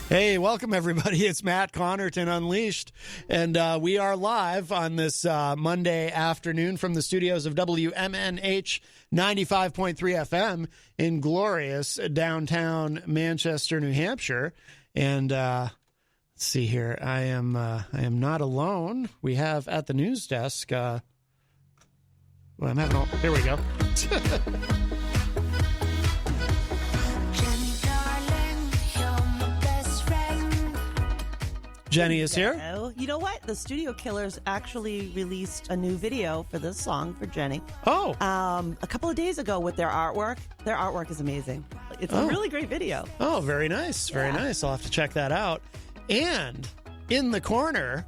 Hey, welcome everybody. It's Matt Connarton Unleashed, and we are live on this Monday afternoon from the studios of WMNH 95.3 FM in glorious downtown Manchester, New Hampshire. And let's see here. I am not alone. We have at the news desk. Well, I'm having all. Here we go. Jenny is here. You know what? The Studio Killers actually released a new video for this song for Jenny. Oh. A couple of days ago with their artwork. Their artwork is amazing. It's a really great video. Oh, very nice. Very nice. I'll have to check that out. And in the corner,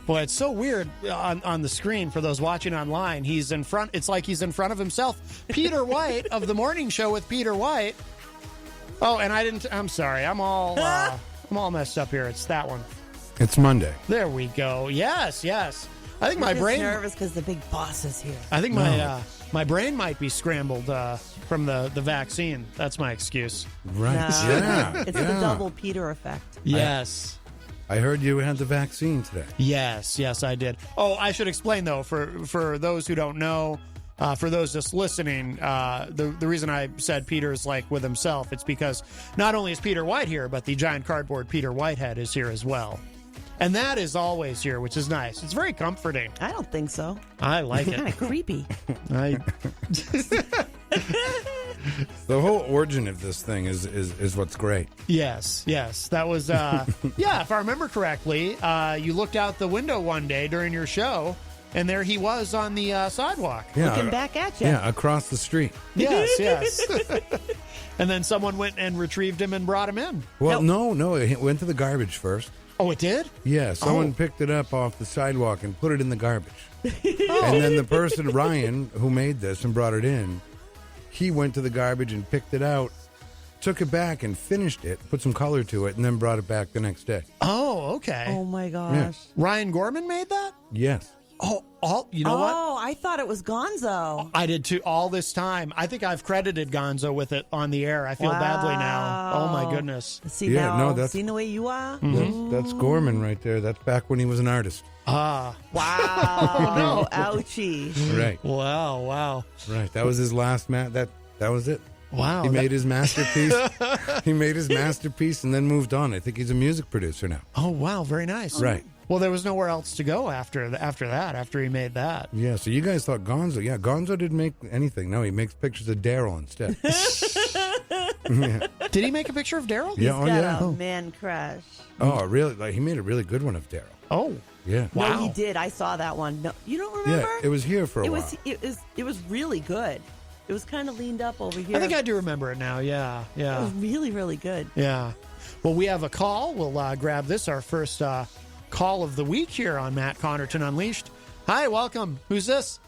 boy, it's so weird on the screen for those watching online. He's in front. It's like he's in front of himself. Peter White of The Morning Show with Peter White. Oh, and I'm sorry. I'm all messed up here. It's that one. It's Monday. There we go. Yes. I think my brain. I'm nervous because the big boss is here. I think my brain might be scrambled from the vaccine. That's my excuse. Right. No, Yeah. It's the double Peter effect. Yes. I heard you had the vaccine today. Yes, I did. Oh, I should explain though for those who don't know. For those just listening, the reason I said Peter's like with himself, it's because not only is Peter White here, but the giant cardboard Peter Whitehead is here as well. And that is always here, which is nice. It's very comforting. I don't think so. I like it. Kind of creepy. The whole origin of this thing is what's great. Yes. That was, if I remember correctly, you looked out the window one day during your show, and there he was on the sidewalk. Yeah, Looking back at you. Yeah, across the street. Yes. And then someone went and retrieved him and brought him in. Well, no, it went to the garbage first. Oh, it did? Yeah, someone picked it up off the sidewalk and put it in the garbage. And then the person, Ryan, who made this and brought it in, he went to the garbage and picked it out, took it back and finished it, put some color to it, and then brought it back the next day. Oh, okay. Oh, my gosh. Yeah. Ryan Gorman made that? Yes. Oh, you know what? Oh, I thought it was Gonzo. I did too, all this time. I think I've credited Gonzo with it on the air. I feel badly now. Oh, my goodness. See, Yeah, now, no, that's- seeing the way you are? That's Gorman right there. That's back when he was an artist. Ah. Wow. No. Ouchie. Right. Wow. Right. That was his last that was it. Wow. He made his masterpiece. He made his masterpiece and then moved on. I think he's a music producer now. Oh, wow. Very nice. Right. Well, there was nowhere else to go after he made that. Yeah, so you guys thought Gonzo. Yeah, Gonzo didn't make anything. No, he makes pictures of Daryl instead. Yeah. Did he make a picture of Daryl? He's Yeah, oh, got yeah. a man crush. Oh, really? Like, he made a really good one of Daryl. Oh. Yeah. Wow. No, he did. I saw that one. No, you don't remember? Yeah, it was here for a while. It was really good. It was kind of leaned up over here. I think I do remember it now. Yeah. It was really, really good. Yeah. Well, we have a call. We'll grab this, our first call of the week here on Matt Connarton Unleashed. Hi, welcome. Who's this?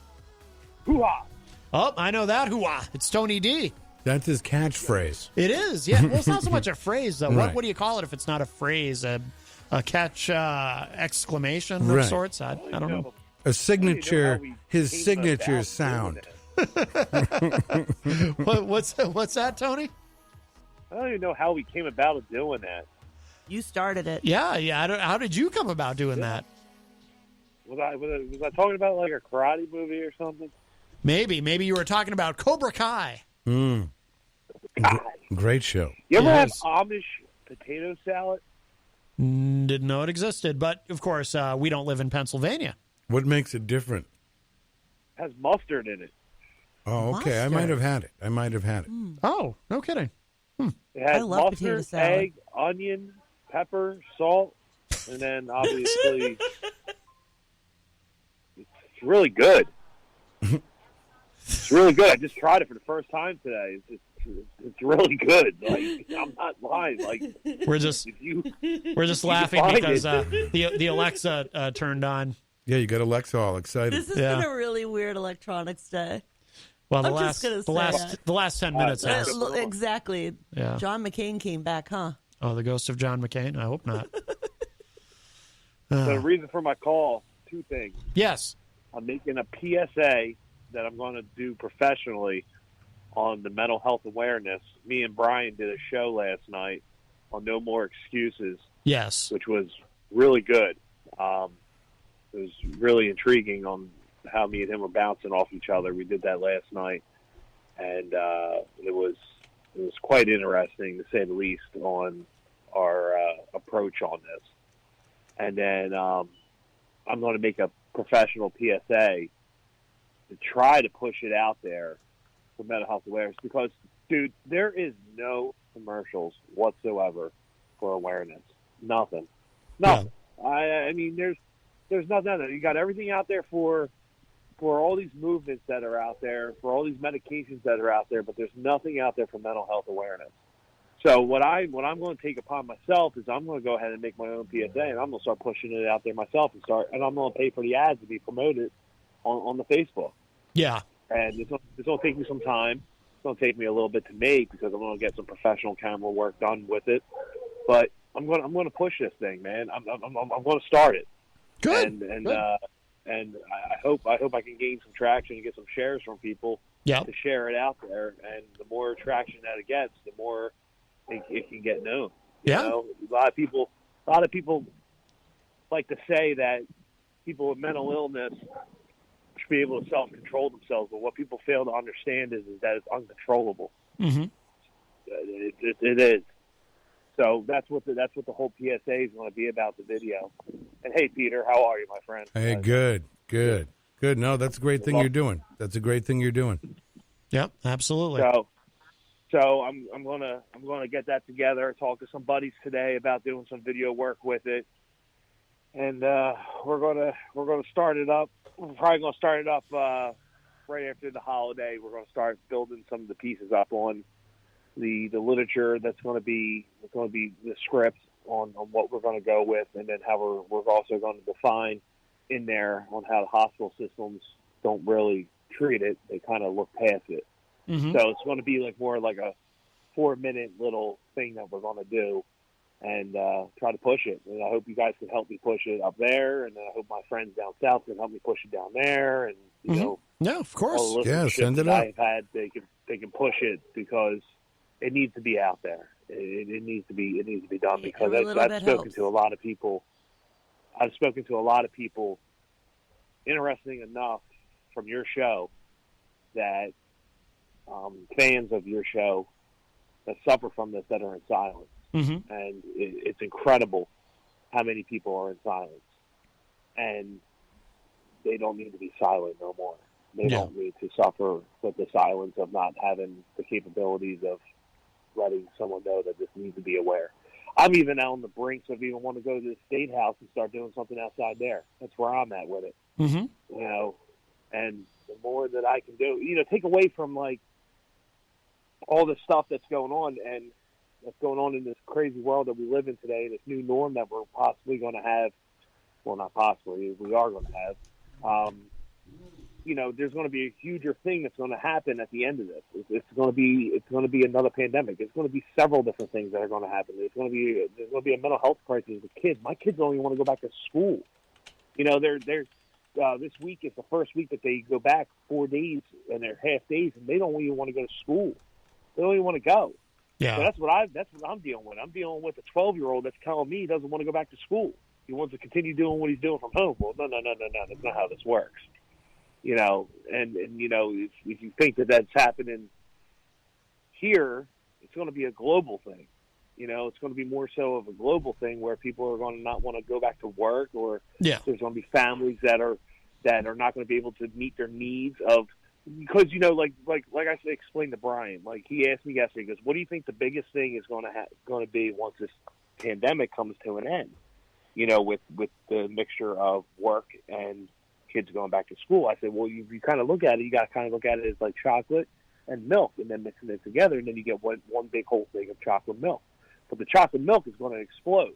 Hoo-ha! Oh, I know that. Hoo-ah. It's Tony D. That's his catchphrase. It is, yeah. Well, it's not so much a phrase, though. Right. What do you call it if it's not a phrase? A catch exclamation of Right. sorts? I don't know. A signature, how we his came signature about sound. What's that, Tony? I don't even know how we came about doing that. You started it. Yeah. How did you come about doing that? Was I talking about like a karate movie or something? Maybe you were talking about Cobra Kai. God. Great show. You ever Yes. have Amish potato salad? Didn't know it existed, but of course we don't live in Pennsylvania. What makes it different? It has mustard in it. Oh, okay. I might have had it. Oh, no kidding. It I has love potato mustard, salad. egg, onion, pepper, salt, and then obviously it's really good. It's really good. I just tried it for the first time today. It's really good. Like, I'm not lying. Like, We're just laughing find because it. the Alexa turned on. Yeah, you got Alexa all excited. This has Yeah. been a really weird electronics day. Well, I'm just gonna say the last 10 minutes has. Exactly. Yeah. John McCain came back, huh? Oh, the ghost of John McCain? I hope not. So the reason for my call, two things. Yes. I'm making a PSA that I'm going to do professionally on the mental health awareness. Me and Brian did a show last night on No More Excuses. Yes. Which was really good. It was really intriguing on how me and him were bouncing off each other. We did that last night, and it was quite interesting, to say the least, on our approach on this. And then I'm going to make a professional PSA to try to push it out there for mental health awareness, because, dude, there is no commercials whatsoever for awareness. Nothing. Yeah. I mean, there's nothing out there. You got everything out there for all these movements that are out there, for all these medications that are out there, but there's nothing out there for mental health awareness. So what I'm going to take upon myself is I'm going to go ahead and make my own PSA, and I'm going to start pushing it out there myself, and I'm going to pay for the ads to be promoted on the Facebook. Yeah. And it's going to take me some time. It's going to take me a little bit to make, because I'm going to get some professional camera work done with it. But I'm going to push this thing, man. I'm going to start it. Good. And Good. and I hope I can gain some traction and get some shares from people Yep. to share it out there. And the more traction that it gets, the more it can get known. You Yeah. know, a lot of people like to say that people with mental illness should be able to self-control themselves, but what people fail to understand is that it's uncontrollable. Mm-hmm. It is. So that's what the whole PSA is going to be about, the video. And hey, Peter, how are you, my friend? Hey, good. No, that's a great thing you're doing. That's a great thing you're doing. Yep, absolutely. So I'm gonna get that together. Talk to some buddies today about doing some video work with it, and we're gonna start it up. We're probably gonna start it up right after the holiday. We're gonna start building some of the pieces up on the literature that's going to be the script on what we're going to go with, and then how we're also going to define in there on how the hospital systems don't really treat it. They kind of look past it. Mm-hmm. So it's going to be more like a 4-minute little thing that we're going to do, and try to push it. And I hope you guys can help me push it up there, and I hope my friends down south can help me push it down there. And you know, yeah, of course. all the Yeah, listenership send it that up. I've had, they can push it, because it needs to be out there. It needs to be done, because I've spoken to a lot of people. I've spoken to a lot of people, interesting enough, from your show, that fans of your show that suffer from this, that are in silence. Mm-hmm. And it's incredible how many people are in silence. And they don't need to be silent no more. They don't need to suffer with the silence of not having the capabilities of letting someone know that this needs to be aware. I'm even on the brink of even want to go to the state house and start doing something outside there. That's where I'm at with it. Mm-hmm. You know, and the more that I can do, take away from all the stuff that's going on and that's going on in this crazy world that we live in today, this new norm that we're possibly going to have. Well, not possibly, we are going to have. There's going to be a huger thing that's going to happen at the end of this. It's going to be another pandemic. It's going to be several different things that are going to happen. There's going to be a mental health crisis with kids. My kids don't even want to go back to school. This week is the first week that they go back 4 days, and they're half days, and they don't even want to go to school. They don't even want to go. Yeah. So that's what I'm dealing with. I'm dealing with a 12-year-old that's telling me he doesn't want to go back to school. He wants to continue doing what he's doing from home. Well, no. That's not how this works. If you think that that's happening here, it's going to be a global thing. It's going to be more so of a global thing where people are going to not want to go back to work, or there's going to be families that are not going to be able to meet their needs because like I explained to Brian, he asked me yesterday, he goes, what do you think the biggest thing is going to be once this pandemic comes to an end? With the mixture of work and kids going back to school. I said, well, you kind of look at it, you got to kind of look at it as like chocolate and milk, and then mixing it together, and then you get one big whole thing of chocolate milk. But the chocolate milk is going to explode,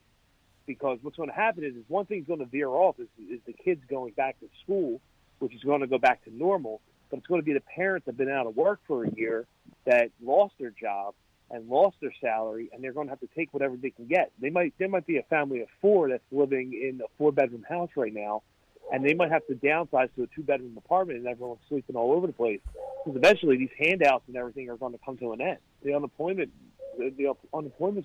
because what's going to happen is one thing's going to veer off is the kids going back to school, which is going to go back to normal, but it's going to be the parents that have been out of work for a year that lost their job and lost their salary, and they're going to have to take whatever they can get. There might be a family of 4 that's living in a 4-bedroom house right now, and they might have to downsize to a 2-bedroom apartment, and everyone's sleeping all over the place. Because eventually these handouts and everything are going to come to an end. The unemployment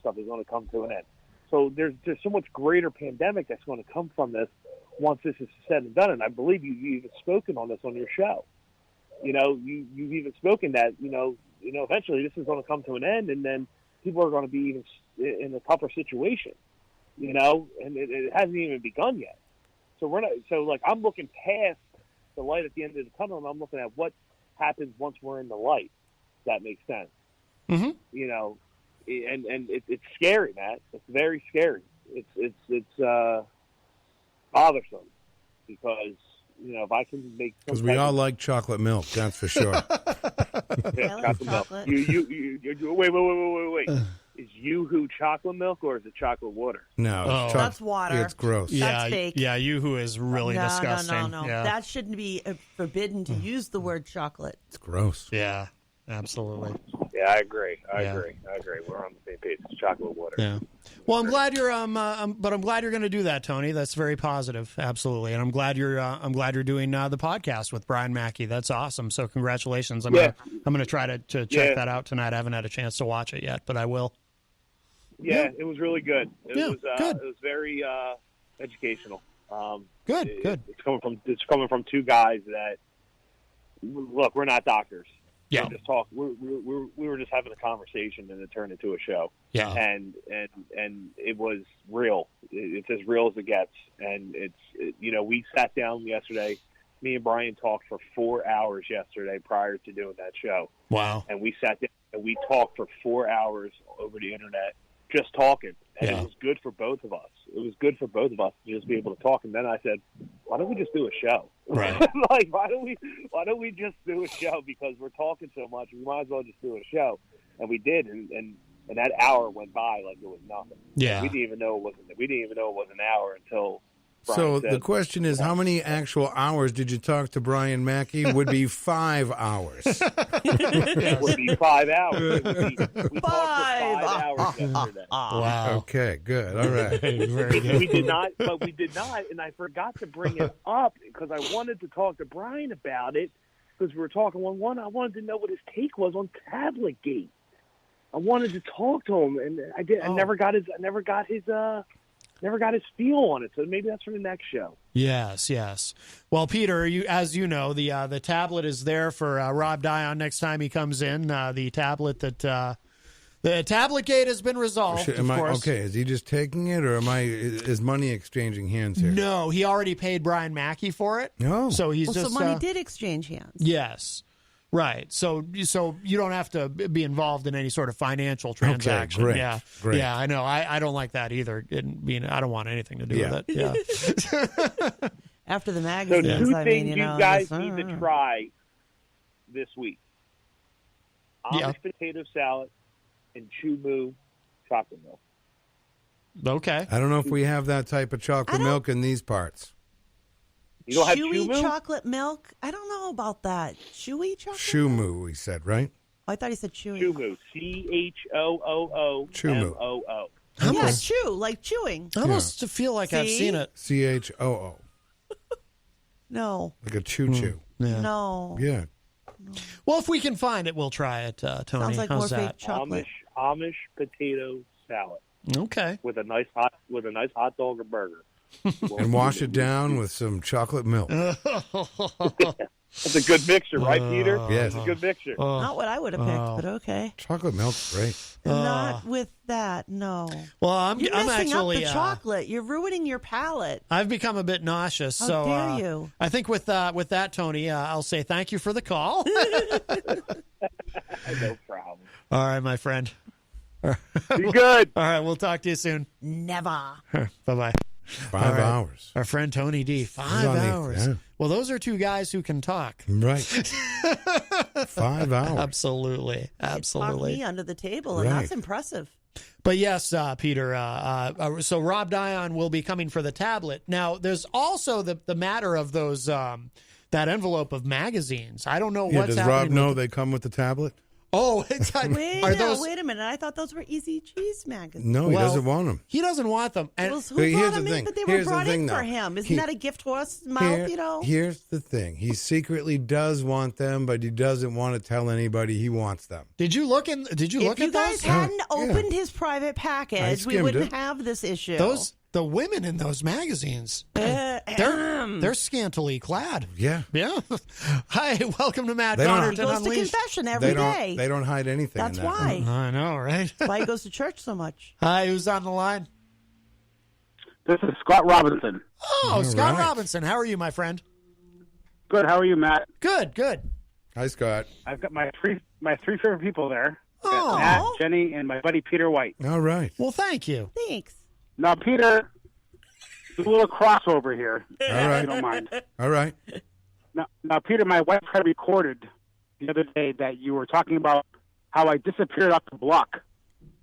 stuff is going to come to an end. So there's so much greater pandemic that's going to come from this once this is said and done. And I believe you've even spoken on this on your show. You've even spoken that, eventually this is going to come to an end, and then people are going to be even in a tougher situation, and it hasn't even begun yet. So I'm looking past the light at the end of the tunnel, and I'm looking at what happens once we're in the light. If that makes sense. Mm-hmm. And it's scary, Matt. It's very scary. It's bothersome because if I can make, because we all like chocolate milk, that's for sure. Yeah, chocolate milk. You wait. Is Yoo-hoo chocolate milk or is it chocolate water? No, that's water. It's gross. That's fake. Yeah, Yoo-hoo is really disgusting. No. Yeah. That shouldn't be forbidden to use the word chocolate. It's gross. Yeah, absolutely. Yeah, I agree. I agree. We're on the same page. It's chocolate water. Yeah. Well, I'm glad you're but I'm glad you're going to do that, Tony. That's very positive. Absolutely. And I'm glad you're doing the podcast with Brian Mackey. That's awesome. So congratulations. I'm going to try to check that out tonight. I haven't had a chance to watch it yet, but I will. Yeah, it was really good. It was good. It was very educational. Good. It's coming from 2 guys that look, we're not doctors. Yeah. We're just talking. We were just having a conversation, and it turned into a show. Yeah. And it was real. It's as real as it gets. And we sat down yesterday. Me and Brian talked for 4 hours yesterday prior to doing that show. Wow. And we sat down and we talked for 4 hours over the internet, just talking. And it was good for both of us. It was good for both of us to just be able to talk. And then I said, why don't we just do a show? Right. Why don't we just do a show? Because we're talking so much, we might as well just do a show. And we did, and that hour went by like it was nothing. Yeah. We didn't even know it was an hour until Brian So said, the question is, how many actual hours did you talk to Brian Mackey? Would be 5 hours. It would be 5 hours. We talked for 5 hours yesterday. Wow. Okay, good. All right. Very good. We did not, and I forgot to bring it up because I wanted to talk to Brian about it because we were talking one. I wanted to know what his take was on Tablet Gate. I wanted to talk to him, and I did. I never got his feel on it. So maybe that's for the next show. Yes. Well, Peter, as you know, the tablet is there for Rob Dion next time he comes in. The tablet that the Tablet Gate has been resolved. Of course. Okay, is he just taking it, or is money exchanging hands here? No, he already paid Brian Mackey for it. No, so he's just so money did exchange hands. Yes. Right. So you don't have to be involved in any sort of financial transaction. Okay, great. Yeah. Great. Yeah, I know. I don't like that either. I don't want anything to do with it. Yeah. After the So magazines, 2 things you guys need to try this week. Amish potato salad and Chumu chocolate milk. Okay. I don't know if we have that type of chocolate milk in these parts. You don't have chewy Chumu? chocolate milk? I don't know about that. Chewy chocolate Chumu, milk? we said, right? Oh, I thought he said chewy. Chumu. CHOOO. Chumu. MOO. Yeah, chew, like chewing. I almost feel like I've seen it. CHOO. No. Like a choo-choo. Yeah. No. Yeah. Well, if we can find it, we'll try it, Tony. Sounds like How's more that? fake chocolate. Amish potato salad Okay. with a nice hot dog or burger. And wash it down with some chocolate milk. It's a good mixture, right, Peter? Yes. It's a good mixture. Not what I would have picked, but okay. Chocolate milk's great. Not with that, no. Well, You're I'm messing actually up the chocolate. You're ruining your palate. I've become a bit nauseous. How so dare you? I think with that, Tony, I'll say thank you for the call. No problem. All right, my friend. Be good. All right, we'll talk to you soon. Never. Bye-bye. 5 hours. Our friend Tony D. 5 hours. Yeah. Well, those are 2 guys who can talk. Right. 5 hours. Absolutely. Talked me under the table, and Right. that's impressive. But yes, Peter, so Rob Dion will be coming for the tablet. Now, there's also the matter of those that envelope of magazines. I don't know Yeah, what's does happening. Rob know they come with the tablet? Oh, it's Wait those? a minute. I thought those were Eazy-G's magazines. No, he doesn't want them. He doesn't want them. And Well, who But here's brought the them in? thing. But they were Here's the brought thing, in for though. him. Isn't that a gift to us mouth, Here's the thing. He secretly does want them, but he doesn't want to tell anybody he wants them. Did you look at If you guys those? hadn't opened his private package, we skimmed wouldn't it. have this issue. The women in those magazines, they're scantily clad. Yeah. Yeah. Hi, welcome to Matt They don't- Connarton He goes to Unleashed. confession every day. They don't hide anything. That's in that. why. I know, right? That's why he goes to church so much. Hi, who's on the line? This is Scott Robinson. Oh, All Scott right. Robinson. How are you, my friend? Good. How are you, Matt? Good, good. Hi, Scott. I've got my three favorite people there. Oh. Matt, Jenny, and my buddy Peter White. All right. Well, thank you. Thanks. Now, Peter, there's a little crossover here. All right. If you don't mind. All right. Now, Peter, my wife had recorded the other day that you were talking about how I disappeared off the block back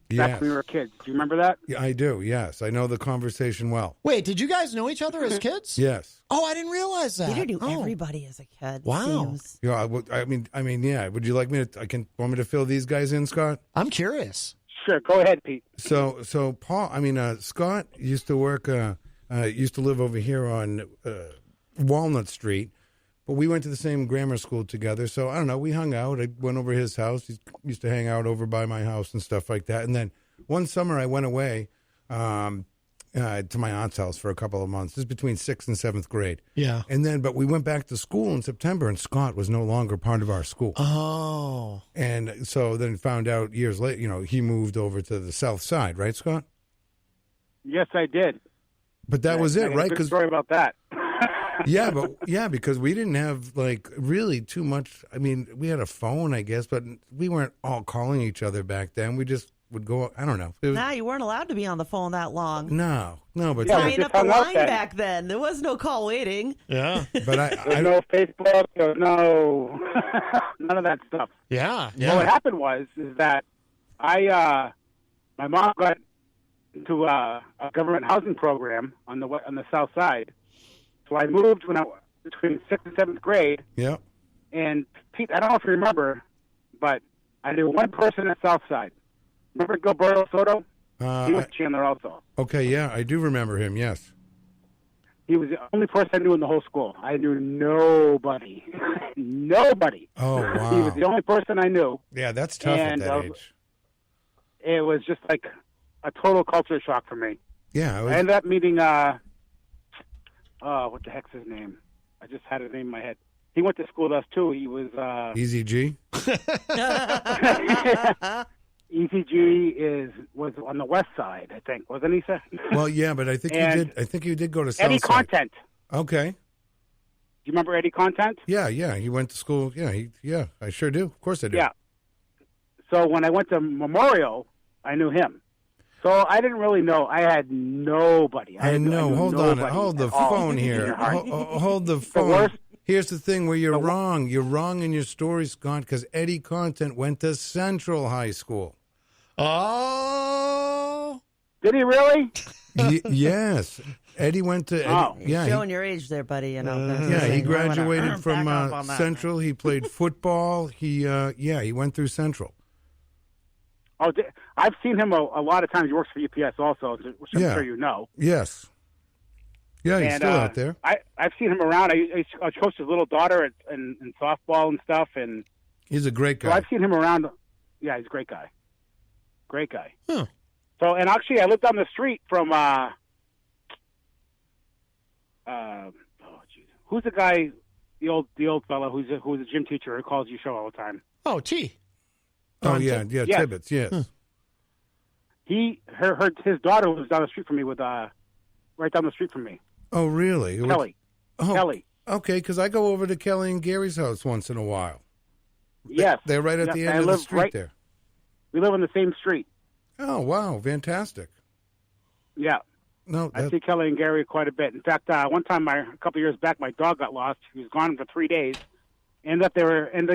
Yes. when we were kids. Do you remember that? Yeah, I do. Yes. I know the conversation well. Wait, did you guys know each other as kids? Yes. Oh, I didn't realize that. Peter knew Oh. everybody as a kid. Wow. Seems. Yeah. I mean, yeah. Would you like me to? Want me to fill these guys in, Scott? I'm curious. Sure. Go ahead, Pete. So Paul. Scott used to work. Used to live over here on Walnut Street, but we went to the same grammar school together. So I don't know. We hung out. I went over his house. He used to hang out over by my house and stuff like that. And then one summer I went away to my aunt's house for a couple of months. This is between 6th and 7th grade. Yeah. But we went back to school in September, and Scott was no longer part of our school. Oh. And so then found out years later, he moved over to the south side, right, Scott? Yes, I did. But that was I it, got a right? Good story about that. Because we didn't have really too much. I mean, we had a phone, I guess, but we weren't all calling each other back then. We just would go. I don't know. It was, Nah, you weren't allowed to be on the phone that long. no, but Yeah, Tying just up the hung out line then. back then. There was no call waiting. Yeah. but There's no Facebook. There's no none of that stuff. Yeah. Well, what happened was that my mom got into a government housing program on the south side. So I moved between 6th and 7th grade. yeah. And Pete, I don't know if you remember, but I knew one person at south side. Remember Gilberto Soto? He was Chandler also. Okay, yeah, I do remember him. Yes. He was the only person I knew in the whole school. I knew nobody. Nobody. Oh wow. He was the only person I knew. Yeah, that's tough And, at that age. It was just like a total culture shock for me. Yeah. I ended up meeting, what the heck's his name? I just had his name in my head. He went to school with us, too. He was... Eazy-G. Eazy-G was on the west side, I think. Wasn't he, sir? Well, yeah, but I think you And did. I think you did go to south Eddie side. Content. Okay. Do you remember Eddie Content? Yeah. He went to school. Yeah, I sure do. Of course I do. Yeah. So when I went to Memorial, I knew him. So I didn't really know. I had nobody. I know. knew Hold on. nobody Hold the at all. phone here. Hold the phone. worst- Here's the thing where you're wrong. You're wrong in your story, Scott, because Eddie Content went to Central High School. Oh. Did he really? Yes. Eddie went to... Oh. yeah, Showing your age there, buddy. You know. he graduated from back up on that. Central. He played football. He went through Central. Oh, I've seen him a lot of times. He works for UPS also, which I'm sure you know. Yes. Yeah, he's And, still out there. I've seen him around. I coached his little daughter in softball and stuff, and He's a great so guy. I've seen him around. Yeah, he's a great guy. Great guy. Huh. So, and actually, I lived down the street from who's the guy? The old fellow who's a gym teacher who calls you show all the time. Oh, T. Oh, yeah, Yes. Tibbetts, yes. His daughter lives down the street from me right down the street from me. Oh, really? Kelly. Oh, Kelly. okay, because I go over to Kelly and Gary's house once in a while. Yes. They're right at Yes, the I end of the live street there. We live on the same street. Oh, wow, fantastic. Yeah. No, I see Kelly and Gary quite a bit. In fact, one time, a couple of years back, my dog got lost. He was gone for 3 days. They were in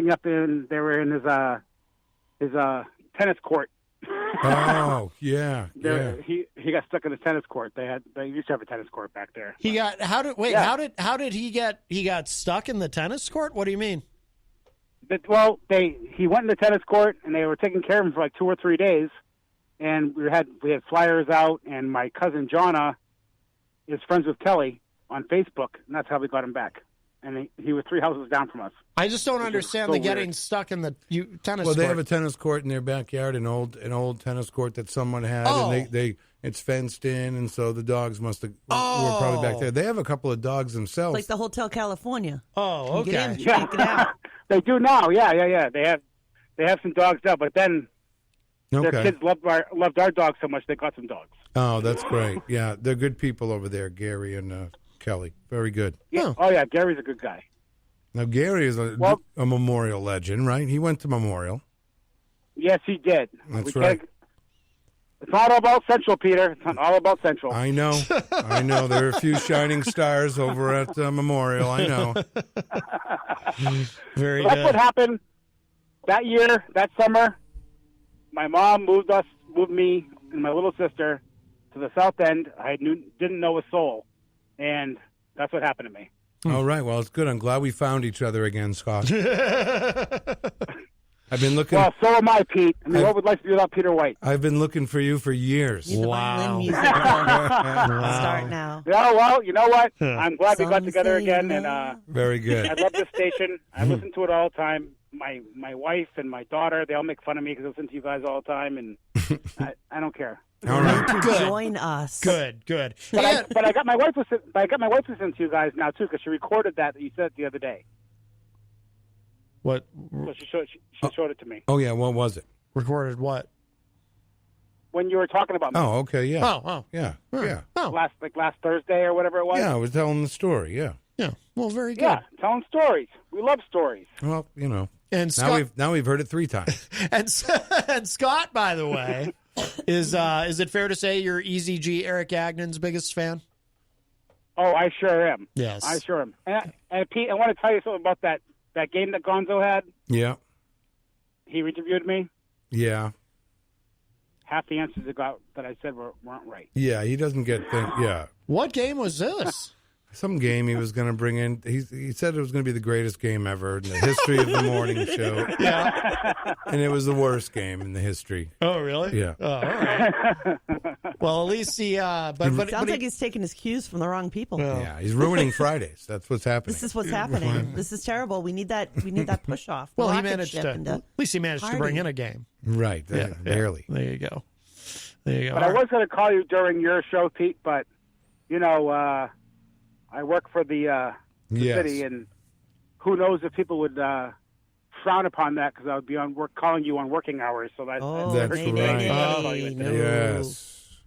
his tennis court Oh, yeah. He got stuck in the tennis court. They used to have a tennis court back there. How did he got stuck in the tennis court? What do you mean? He went in the tennis court and they were taking care of him for like 2 or 3 days, and we had flyers out, and my cousin Jonna is friends with Kelly on Facebook, and that's how we got him back. And he was 3 houses down from us. I just don't understand the getting stuck in the tennis court. Well, they have a tennis court in their backyard, an old tennis court that someone had, and it's fenced in, and so the dogs were probably back there. They have a couple of dogs themselves. Like the Hotel California. Oh, okay. Get in, check it out. They do now. Yeah. They have some dogs now, but then their kids loved our dogs so much they got some dogs. Oh, that's great. Yeah, they're good people over there, Gary and Kelly. Very good. Yeah. Oh, yeah, Gary's a good guy. Now, Gary is a Memorial legend, right? He went to Memorial. Yes, he did. That's right. It's not all about Central, Peter. It's not all about Central. I know. There are a few shining stars over at Memorial. I know. Very good. That's what happened that year, that summer. My mom moved me and my little sister to the South End. I didn't know a soul, and that's what happened to me. All right. Well, it's good. I'm glad we found each other again, Scott. I've been looking. Well, so am I, Pete. I mean, what would life be without Peter White? I've been looking for you for years. Wow. Start now. Yeah, well, you know what? I'm glad we got together again, and very good. I love this station. I listen to it all the time. My wife and my daughter, they all make fun of me because I listen to you guys all the time, and I don't care. All right. To join us. Good. But I got my wife to listen to you guys now too, because she recorded that you said the other day. What? So she showed it to me. Oh yeah, what was it? Recorded what? When you were talking about me. Oh, okay, yeah. Oh, yeah. Last Thursday or whatever it was. Yeah, I was telling the story. Yeah. Well, very good. Yeah, telling stories. We love stories. Well, And Scott, now we've heard it 3 times. and Scott, by the way, is it fair to say you're Eazy-G, Eric Agnon's biggest fan? Oh, I sure am. Yes, I sure am. And Pete, I want to tell you something about that game that Gonzo had. Yeah. He interviewed me. Yeah. Half the answers that I said weren't right. Yeah, he doesn't get things. Yeah. What game was this? Some game he was going to bring in. He said it was going to be the greatest game ever in the history of the morning show. Yeah. And it was the worst game in the history. Oh, really? Yeah. Oh, all right. Well, at least he. But sounds like he's taking his cues from the wrong people. Yeah, he's ruining Fridays. That's what's happening. This is what's happening. This is terrible. We need that push off. Well, he managed to. At least he managed to bring in a game. Right. Barely. There you go. But I was going to call you during your show, Pete. But I work for the city, and who knows if people would frown upon that because I would be calling you on working hours. So that's right.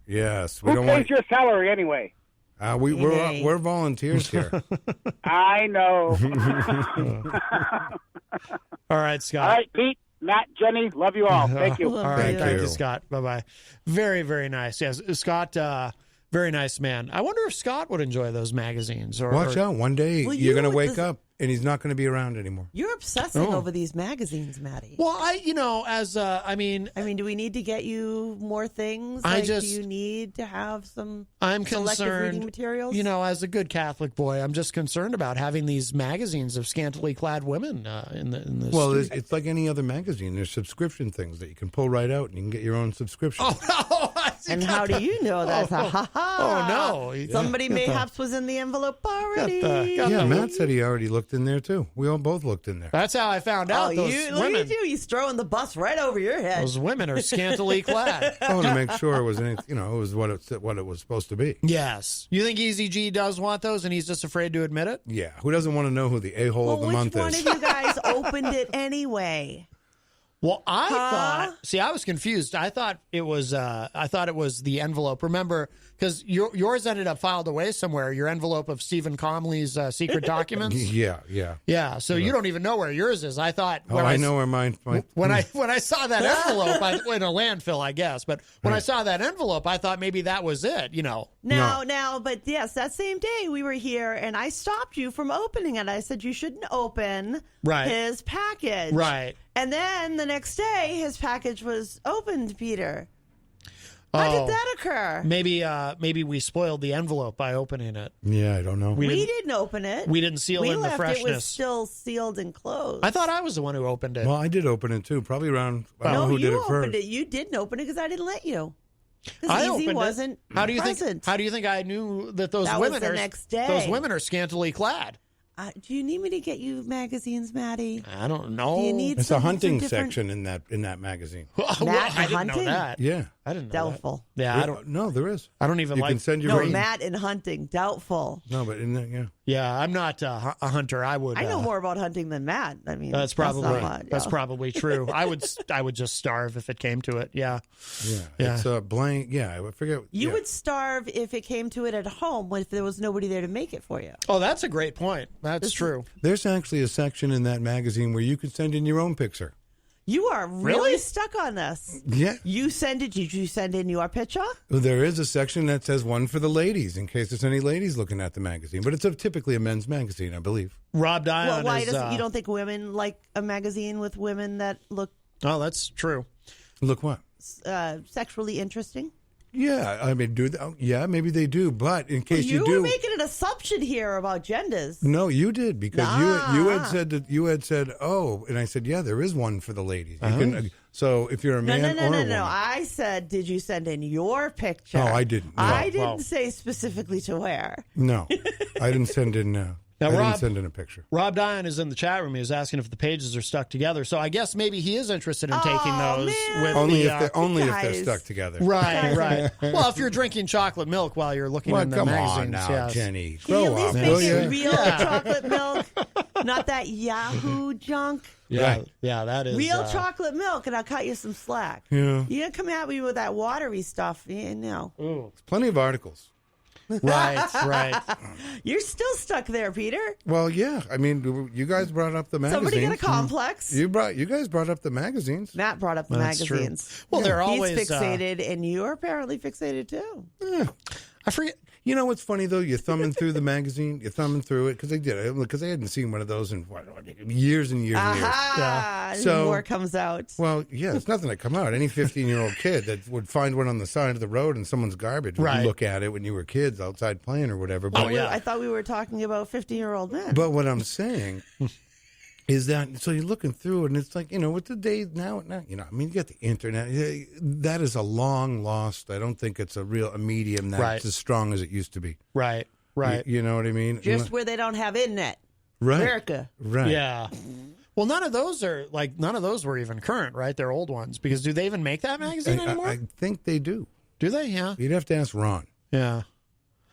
Yes. Who pays your salary anyway? We're volunteers here. I know. All right, Scott. All right, Pete, Matt, Jenny, love you all. Thank you. All right, thank you, Scott. Bye-bye. Very, very nice. Yes, Scott, very nice man. I wonder if Scott would enjoy those magazines. Watch out. One day you're going to wake up and he's not going to be around anymore. You're obsessing over these magazines, Maddie. Well, I mean, do we need to get you more things? Do you need to have some selective reading materials? As a good Catholic boy, I'm just concerned about having these magazines of scantily clad women in the Well, it's like any other magazine. There's subscription things that you can pull right out and you can get your own subscription. Oh, no. And how do you know that? Oh, no. Somebody mayhaps was in the envelope already. Matt said he already looked in there, too. We all both looked in there. That's how I found out. Look at you. He's throwing the bus right over your head. Those women are scantily clad. I want to make sure it was, it was what it was supposed to be. Yes. You think Eazy-G does want those and he's just afraid to admit it? Yeah. Who doesn't want to know who the a-hole of the month is? Which one of you guys opened it anyway? Well, I was confused. I thought it was the envelope. Remember, because yours ended up filed away somewhere. Your envelope of Stephen Comley's secret documents. Yeah. So you don't even know where yours is. I thought. I know where mine. When I saw that envelope in a landfill, I guess. But when I saw that envelope, I thought maybe that was it. Now, but yes, that same day we were here, and I stopped you from opening it. I said you shouldn't open his package. Right. And then the next day, his package was opened, Peter. How did that occur? Maybe we spoiled the envelope by opening it. Yeah, I don't know. We didn't open it. We didn't seal in the freshness. It was still sealed and closed. I thought I was the one who opened it. Well, I did open it too. Probably around. I don't know who did it first. You opened it. You didn't open it because I didn't let you. I Eazy opened wasn't it. How do you present. think I knew that those That women was the are next day. Those women are scantily clad. Do you need me to get you magazines, Maddie? I don't know. Do you need It's a hunting section in that magazine. Matt I didn't hunting? know that. Yeah, I didn't know Doubtful. That. Yeah, I don't. No, there is. I don't even you like. Can send your Matt and hunting. Doubtful. No, but in that, yeah. Yeah, I'm not a hunter. I would. I know more about hunting than Matt. I mean, that's probably that's probably true. I would just starve if it came to it. Yeah. It's a blank. Yeah, I forget. You would starve if it came to it at home if there was nobody there to make it for you. Oh, that's a great point. That's true. There's actually a section in that magazine where you could send in your own picture. You are really stuck on this. Yeah. Did you send in your picture? Well, there is a section that says one for the ladies in case there's any ladies looking at the magazine. But it's typically a men's magazine, I believe. Rob Dion Well, why you don't think women like a magazine with women that look... Oh, that's true. Look what? Sexually interesting? Yeah, I mean, yeah, maybe they do. But in case you do, you were making an assumption here about genders. No, you did because you had said oh, and I said yeah, there is one for the ladies. You can, so if you're a man or a woman. No. I said, did you send in your picture? Oh, I didn't. No. I didn't say specifically to where. No, I didn't send in. Now, I didn't send in a picture. Rob Dion is in the chat room. He was asking if the pages are stuck together. So I guess maybe he is interested in taking those. With only if they're stuck together. Right. Well, if you're drinking chocolate milk while you're looking in the magazines. Come on now, Jenny. Can you at least make it real Yeah. chocolate milk? Not that Yahoo junk. Yeah, Right. Yeah, that is Real chocolate milk, and I'll cut you some slack. Yeah. You're going to come at me with that watery stuff. No. There's plenty of articles. Right. You're still stuck there, Peter. Well, yeah. I mean, you guys brought up the magazines. Somebody get a complex. You guys brought up the magazines. Matt brought up the magazines. True. Well, they're always He's fixated, and you're apparently fixated too. Yeah. I forget. You know what's funny though? You're thumbing through the magazine. You're thumbing through it because I hadn't seen one of those in years and years and years. Yeah. So more comes out. Well, yeah, it's nothing to come out. Any 15-year-old kid that would find one on the side of the road in someone's garbage would look at it when you were kids outside playing or whatever. But, I thought we were talking about 50-year-old men. But what I'm saying is that so you're looking through it and it's like, with the days now, I mean, you got the internet. That is a long lost. I don't think it's a medium that's as strong as it used to be. Right. You know what I mean? Just where they don't have internet. Right. America. Right. Yeah. Well, none of those were even current, right? They're old ones. Because do they even make that magazine anymore? I think they do. Do they? Yeah. You'd have to ask Ron. Yeah.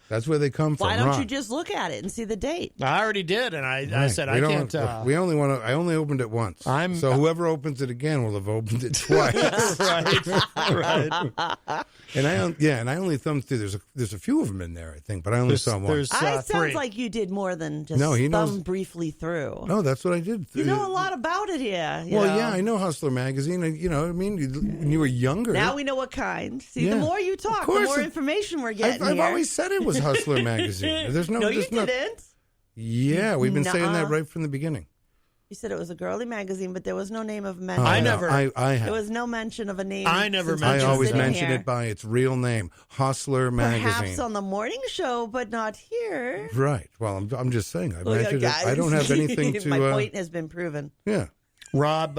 That's where they come from. Why don't Ron. you just look at it and see the date? I already did, and I said I can't. I only opened it once. So whoever opens it again will have opened it twice. right. And I only thumbed through. There's a few of them in there, I think, but I only saw one. Sounds like you did more than just thumb briefly through. No, that's what I did. You know a lot about it here. Yeah, I know Hustler magazine. You know what I mean? When you were younger. Now we know what kind. See, the more you talk, the more information we're getting. I've always said it was Hustler magazine. There's no, you didn't. Yeah, we've been saying that right from the beginning. You said it was a girly magazine, but there was no name of mention. There was no mention of a name. I never mentioned. I always mention it by its real name, Hustler magazine. Perhaps on the morning show, but not here. Right. Well, I'm just saying. I mentioned it. I don't have anything to. My point has been proven. Yeah. Rob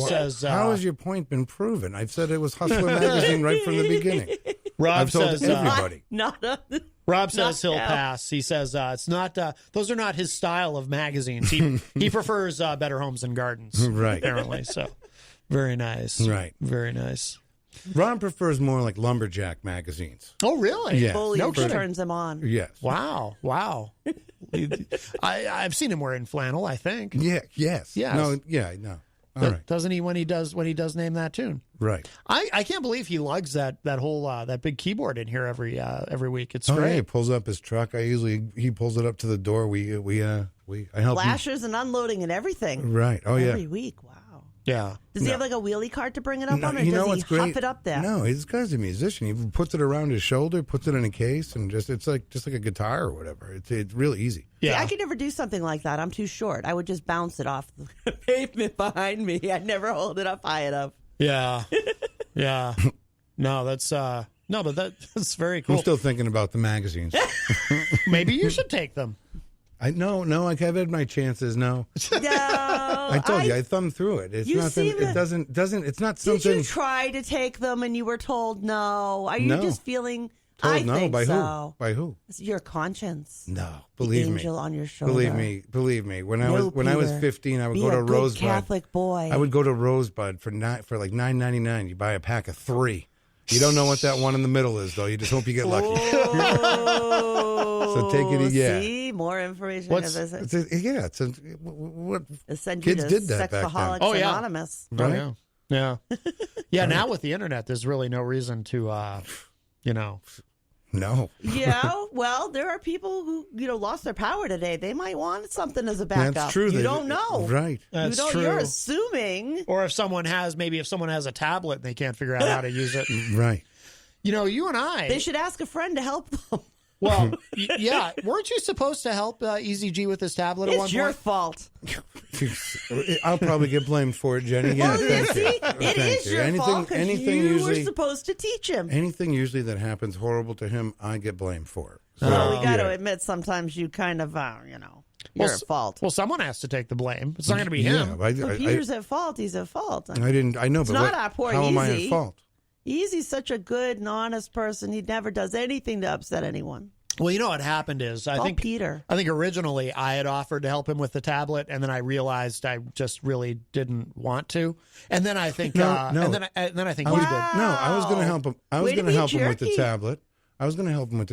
says, "How has your point been proven?" I've said it was Hustler magazine right from the beginning. Rob says, everybody. Rob says he'll pass. He says it's not. Those are not his style of magazines. He prefers Better Homes and Gardens, right? Apparently, so very nice. Right, very nice. Ron prefers more like lumberjack magazines. Oh, really? Yeah. Foliage turns him on. Yes. Wow. I've seen him wearing flannel, I think. Yeah. Yes. No. Yeah. No. All right. Doesn't he when he does name that tune? Right. I can't believe he lugs that whole that big keyboard in here every week. It's great. Yeah, he pulls up his truck. He pulls it up to the door. I help flashers and unloading and everything. Right. Oh yeah. Every week. Wow. Yeah. Does he have like a wheelie cart to bring it up on, or does he huff it up there? No, this guy's a musician. He puts it around his shoulder, puts it in a case, and it's like a guitar or whatever. It's really easy. Yeah, see, I could never do something like that. I'm too short. I would just bounce it off the pavement behind me. I'd never hold it up high enough. Yeah, yeah. No, but that's very cool. I'm still thinking about the magazines. Maybe you should take them. I've had my chances. No, I told you I thumbed through it. It's nothing. It doesn't. It's not something. Did you try to take them and you were told no? Are you just feeling? Told no think by so. who? By who? It's your conscience. No, believe me. Angel on your shoulder. Believe me. When I was 15, I would go to Rosebud. Catholic boy. I would go to Rosebud for like $9.99. You buy a pack of 3. You don't know what that one in the middle is, though. You just hope you get lucky. So take it. Yeah. See, more information. What kids did that Sexaholics back then. Anonymous. Right? Oh, yeah. Yeah. Now with the internet, there's really no reason to, No. Yeah, well, there are people who lost their power today. They might want something as a backup. That's true. You don't know, right? That's true. You're assuming. Or if someone has a tablet and they can't figure out how to use it, right? You and I. They should ask a friend to help them. Well, yeah. Weren't you supposed to help Eazy-G with his tablet at one point? It's your fault. I'll probably get blamed for it, Jenny. Yeah, it is your fault because you were supposed to teach him. Anything usually that happens horrible to him, I get blamed for. So, we got to admit sometimes you kind of, you're at fault. Well, someone has to take the blame. It's not going to be him. If Peter's at fault, he's at fault. I know, but not our poor how Eazy. am I at fault? Easy's such a good and honest person. He never does anything to upset anyone. Well, what happened is I think originally I had offered to help him with the tablet, and then I realized I just really didn't want to. And then I think and then I think you did. No, I was going to help him. I was going to help him with the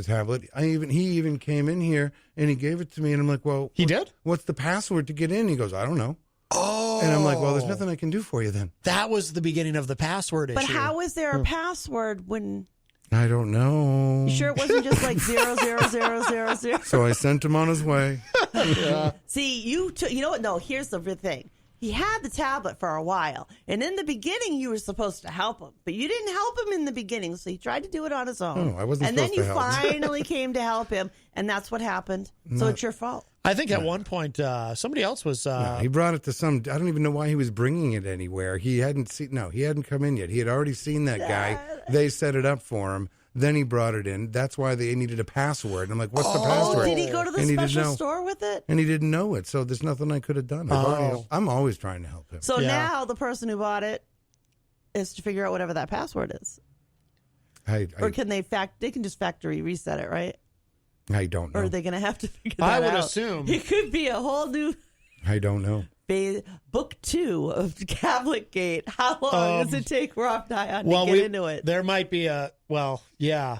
tablet. He even came in here and he gave it to me, and I'm like, well, he did? What's the password to get in? He goes, I don't know. Oh. And I'm like, well, there's nothing I can do for you then. That was the beginning of the password issue. But how is there a password when... I don't know. You sure it wasn't just like 00000? So I sent him on his way. Yeah. See, you know what? No, here's the thing. He had the tablet for a while, and in the beginning, you were supposed to help him, but you didn't help him in the beginning, so he tried to do it on his own. Oh, I wasn't and supposed to help. And then you finally came to help him, and that's what happened. So it's your fault. I think at one point somebody else was. He brought it to some. I don't even know why he was bringing it anywhere. He hadn't come in yet. He had already seen that guy. They set it up for him. Then he brought it in. That's why they needed a password. And I'm like, what's the password? Did he go to the special store with it? And he didn't know it, so there's nothing I could have done. I'm always trying to help him. So now the person who bought it is to figure out whatever that password is. Or can they can just factory reset it, right? I don't know. Or are they going to have to figure that out? I would assume. It could be a whole new... I don't know. Book 2 of Catholic Gate. How long does it take Rob Dion to get into it? There might be yeah.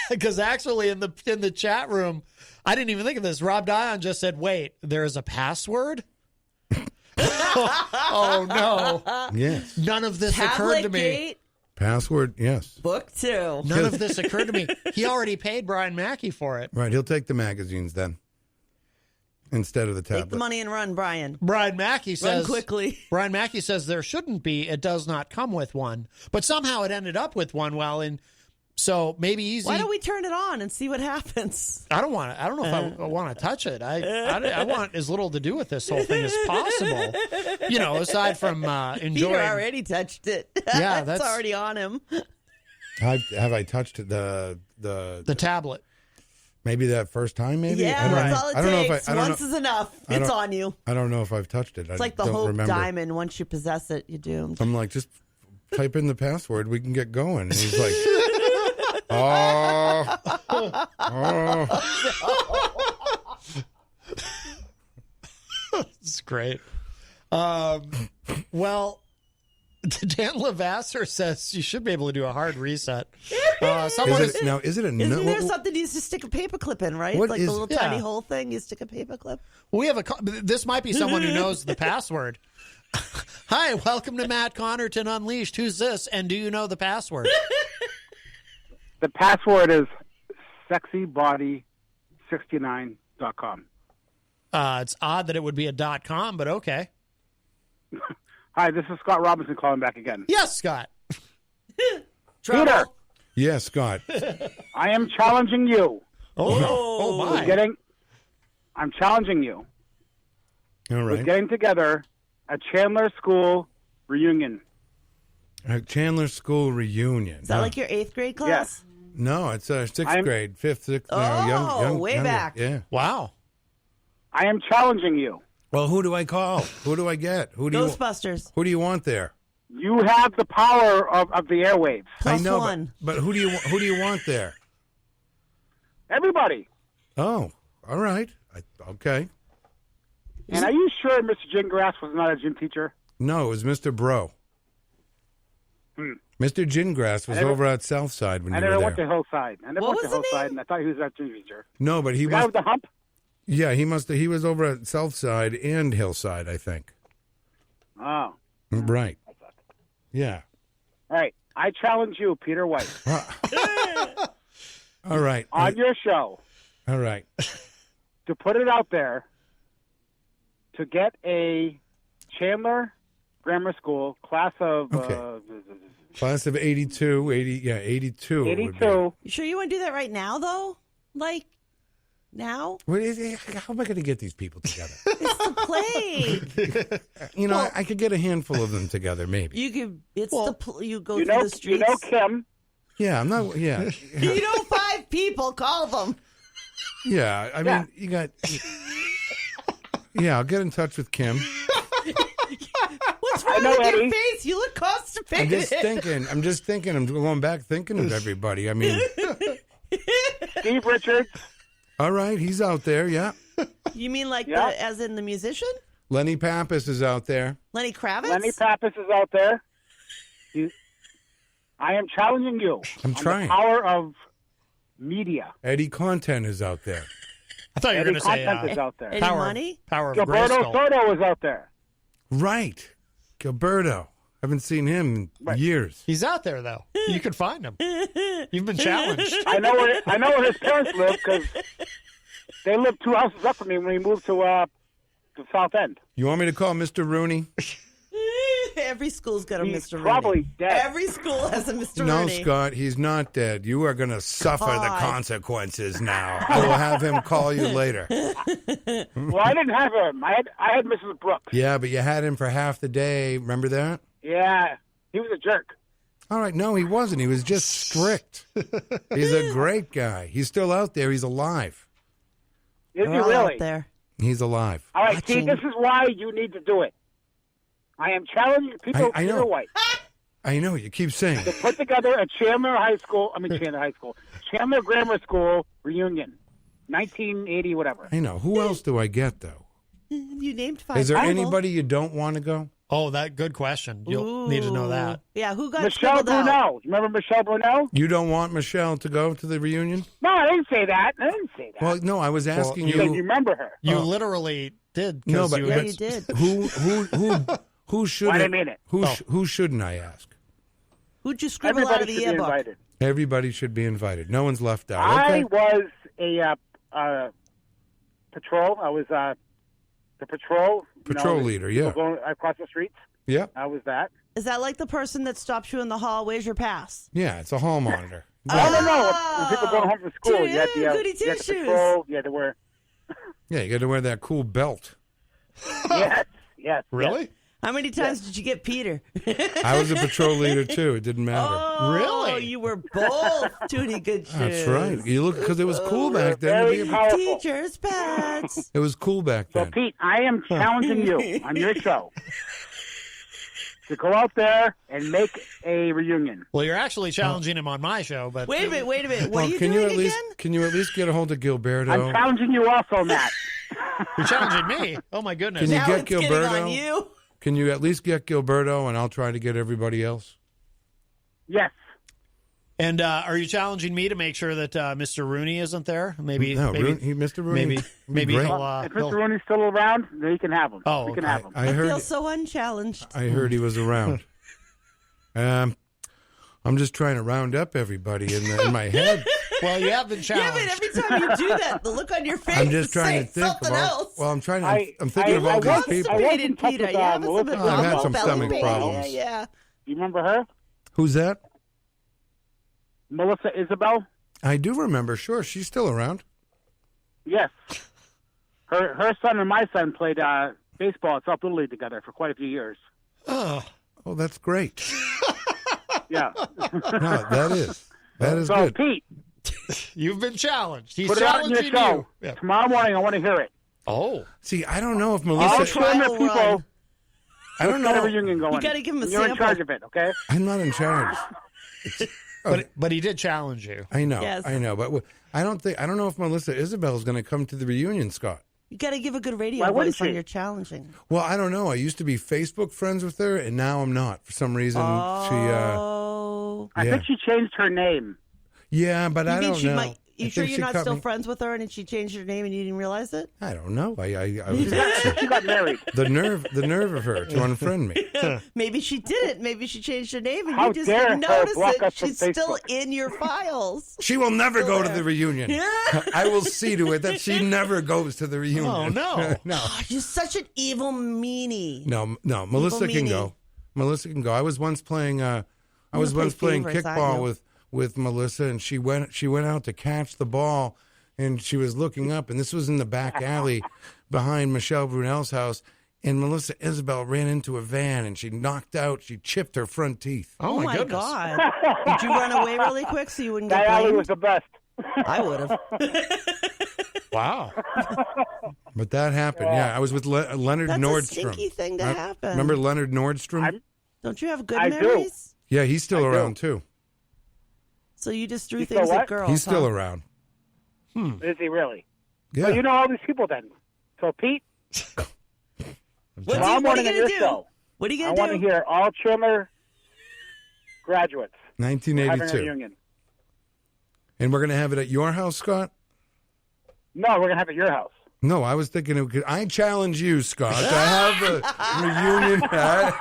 Because actually in the chat room, I didn't even think of this. Rob Dion just said, wait, there's a password? Oh, no. Yes. None of this occurred to me. Gate? Password, yes. Book 2. None of this occurred to me. He already paid Brian Mackey for it. Right, he'll take the magazines then. Instead of the tablet. Take the money and run, Brian. Brian Mackey says... Run quickly. Brian Mackey says there shouldn't be. It does not come with one. But somehow it ended up with one. So maybe Easy... Why don't we turn it on and see what happens? I don't know if I want to touch it. I want as little to do with this whole thing as possible. Aside from enjoying... Peter already touched it. Yeah, that's already on him. Have I touched the tablet? Maybe that first time, maybe? Yeah, that's all it takes. Once is enough. It's on you. I don't know if I've touched it. It's like the Hope Diamond. Once you possess it, you're doomed. I'm like, just type in the password. We can get going. And he's like, oh. It's great. Well, Dan Lavasser says you should be able to do a hard reset. Isn't there something you just stick a paperclip in, right? It's like the little tiny hole thing. You stick a paperclip. Well, this might be someone who knows the password. Hi, welcome to Matt Connarton Unleashed. Who's this? And do you know the password? The password is sexybody69.com. It's odd that it would be a .com, but okay. Hi, this is Scott Robinson calling back again. Yes, Scott. Peter. Yes, Scott. I am challenging you. Oh my. I'm challenging you. All We're right. getting together a Chandler School reunion. A Chandler School reunion. Is that like your 8th grade class? Yes. No, it's sixth grade, fifth, sixth. Oh, way younger. back. Yeah. Wow. I am challenging you. Well, who do I call? Who do I get? Who do Ghostbusters. Who do you want there? You have the power of the airwaves. Plus I know, one. but who do you want there? Everybody. Oh, all right. Okay. And are you sure Mr. Gingrass was not a gym teacher? No, it was Mr. Bro. Mr. Gingrass was over at Southside when I you never were went there. to Hillside. I never What went to was the Hillside, name? and I thought he was that gym teacher. No, but he The guy was. with the hump? Yeah, he was over at Southside and Hillside, I think. Oh. Right. Yeah. All right. I challenge you, Peter White, All right. on your show All right. to put it out there to get a Chandler Grammar School class of Class of 82, 82. 82. You sure you want to do that right now, though? Like, now? How am I going to get these people together? It's the play. You know, I could get a handful of them together, maybe. You could. You go You through know, the streets. Kim. Yeah, I'm not. Yeah, You know 5 people. Call them. yeah. I mean, you got. Yeah, I'll get in touch with Kim. What's wrong know, with your Eddie. face? You look constipated. I'm just thinking. I'm going back thinking of everybody. I mean, Steve Richards. all right, he's out there. Yeah, You mean like Yeah. as in the musician? Lenny Pappas is out there. Lenny Kravitz? Lenny Pappas is out there. I am challenging you. I'm on trying. The power of media. Eddie Content is out there. I thought you were Eddie going to say Content is out there. Eddie power, Money? power of Gilberto Grayskull. Soto is out there. Right, Gilberto. Haven't seen him in years. He's out there though. You could find him. You've been challenged. I know where his parents live because they lived 2 houses up from me when we moved to South End. You want me to call Mr. Rooney? Every school's got a He's Mr. probably Rooney. dead. Every school has a Mr. No, Rooney. Scott, he's not dead. You are going to suffer the God. consequences now. I will have him call you later. Well, I didn't have him. I had Mrs. Brooks. Yeah, but you had him for half the day. Remember that? Yeah, he was a jerk. All right. No, he wasn't. He was just strict. He's a great guy. He's still out there. He's alive. Is They're he all really? out there. He's alive. All right, Watching. see, this is why you need to do it. I am challenging people, I know. Peter White, I know. You keep saying. to put together a Chandler Grammar School reunion, 1980, whatever. I know. Who else do I get, though? You named 5 Is there people. anybody you don't want to go? Oh, that good question. You'll need to know that. Yeah, who got Michelle scribbled out? Brunel. Remember Michelle Brunel? You don't want Michelle to go to the reunion? No, I didn't say that. Well, no, I was asking You said you remember her. You literally did. 'cause No, but you Yeah, had- you did. Who should? Why didn't mean it? Who shouldn't I ask? Who'd you scribble out of Everybody the should be yearbook? invited. Everybody should be invited. No one's left out. I Okay. was a patrol. I was the patrol. Patrol leader, yeah. Going across the streets. Yeah. I was that. Is that like the person that stops you in the hall? Where's your pass? Yeah, it's a hall monitor. No. When people going home from school, you had Goody to two-shoes. patrol. You had to wear. Yeah, you got to wear that cool belt. Yes. Really? How many times did you get Peter? I was a patrol leader too. It didn't matter. Oh, Really? you were both Tootie Good Shoes. That's right. You look because it was cool back then. to Very be a- powerful. Teacher's pets. It was cool back So, then. Pete, I am challenging you on your show to go out there and make a reunion. Well, you're actually challenging him on my show, but Wait a minute. What Well, are you can doing you at least again? can you at least get a hold of Gilberto? I'm challenging you also, Matt. you're challenging me. Oh my goodness. Can you Now get it's getting Gilberto? on you. Can you at least get Gilberto, and I'll try to get everybody else? Yes. And are you challenging me to make sure that Mr. Rooney isn't there? Maybe, No, maybe, Mr. Rooney. maybe Great. he'll. If Mr. Rooney's still around, then you can have him. Oh, we can okay. have him. I I feel heard. so unchallenged. I heard he was around. I'm just trying to round up everybody in my head. Well, you have been Yeah, challenged. but every time you do that, the look on your face I'm just is trying saying to think something about. else. Well, I'm thinking of all these was- people. I was in Constipated, touch Peter. with, You having Melissa some I've had some belly stomach pain? problems. Yeah. You remember her? Who's that? Melissa Isabel? I do remember. Sure, she's still around. Yes. Her son and my son played baseball at South Little League together for quite a few years. Oh, That's great. Yeah. No, that is So, good. Pete, you've been challenged. He's put it out in your challenging show. you. Yeah. Tomorrow morning, I want to hear it. Oh, See, I don't know if All Melissa. trial Turner people, run. I don't get a know. reunion going. You gotta give him a You're in sample. charge of it, okay? I'm not in charge. but he did challenge you. I know. Yes. I know. But I don't know if Melissa Isabel is going to come to the reunion, Scott. You got to give a good radio Why wouldn't voice when she? you're challenging. Well, I don't know. I used to be Facebook friends with her, and now I'm not. For some reason, Oh. I Yeah. think she changed her name. yeah, but I You mean don't she know. might? You I sure think you're she not cut still me- friends with her, and she changed her name and you didn't realize it? I don't know. I was She got married. the nerve of her to unfriend me. Maybe she didn't. Maybe she changed her name and How you just dare didn't her notice block it. us from She's still Facebook. in your files. She will never go to the reunion. Yeah. I will see to it that she never goes to the reunion. Oh, no. no, Oh, you're such an evil meanie. no. Melissa can meanie. go. Melissa can go. I was once playing. I I'm was gonna once play playing favorites, I kickball know. with Melissa, and she went out to catch the ball, and she was looking up, and this was in the back alley behind Michelle Brunel's house. And Melissa Isabel ran into a van, and she chipped her front teeth. Oh, my goodness. God. Did you run away really quick so you wouldn't That get alley blamed? was the best. I would have. Wow. But that happened. Yeah, I was with Leonard That's a Nordstrom. stinky thing to happen. Remember Leonard Nordstrom? Don't you have good I do. memories? Yeah, he's still I do. around too. So you just threw You things still at what? girls. He's still huh? around. Is he really? Yeah. Well, you know all these people then. So, Pete, What tomorrow are morning you on going your to do? show, What are you I going to want do? to hear all Chandler graduates having a 1982. reunion. And we're going to have it at your house, Scott? No, we're going to have it at your house. No, I was thinking I challenge you, Scott, to have a reunion at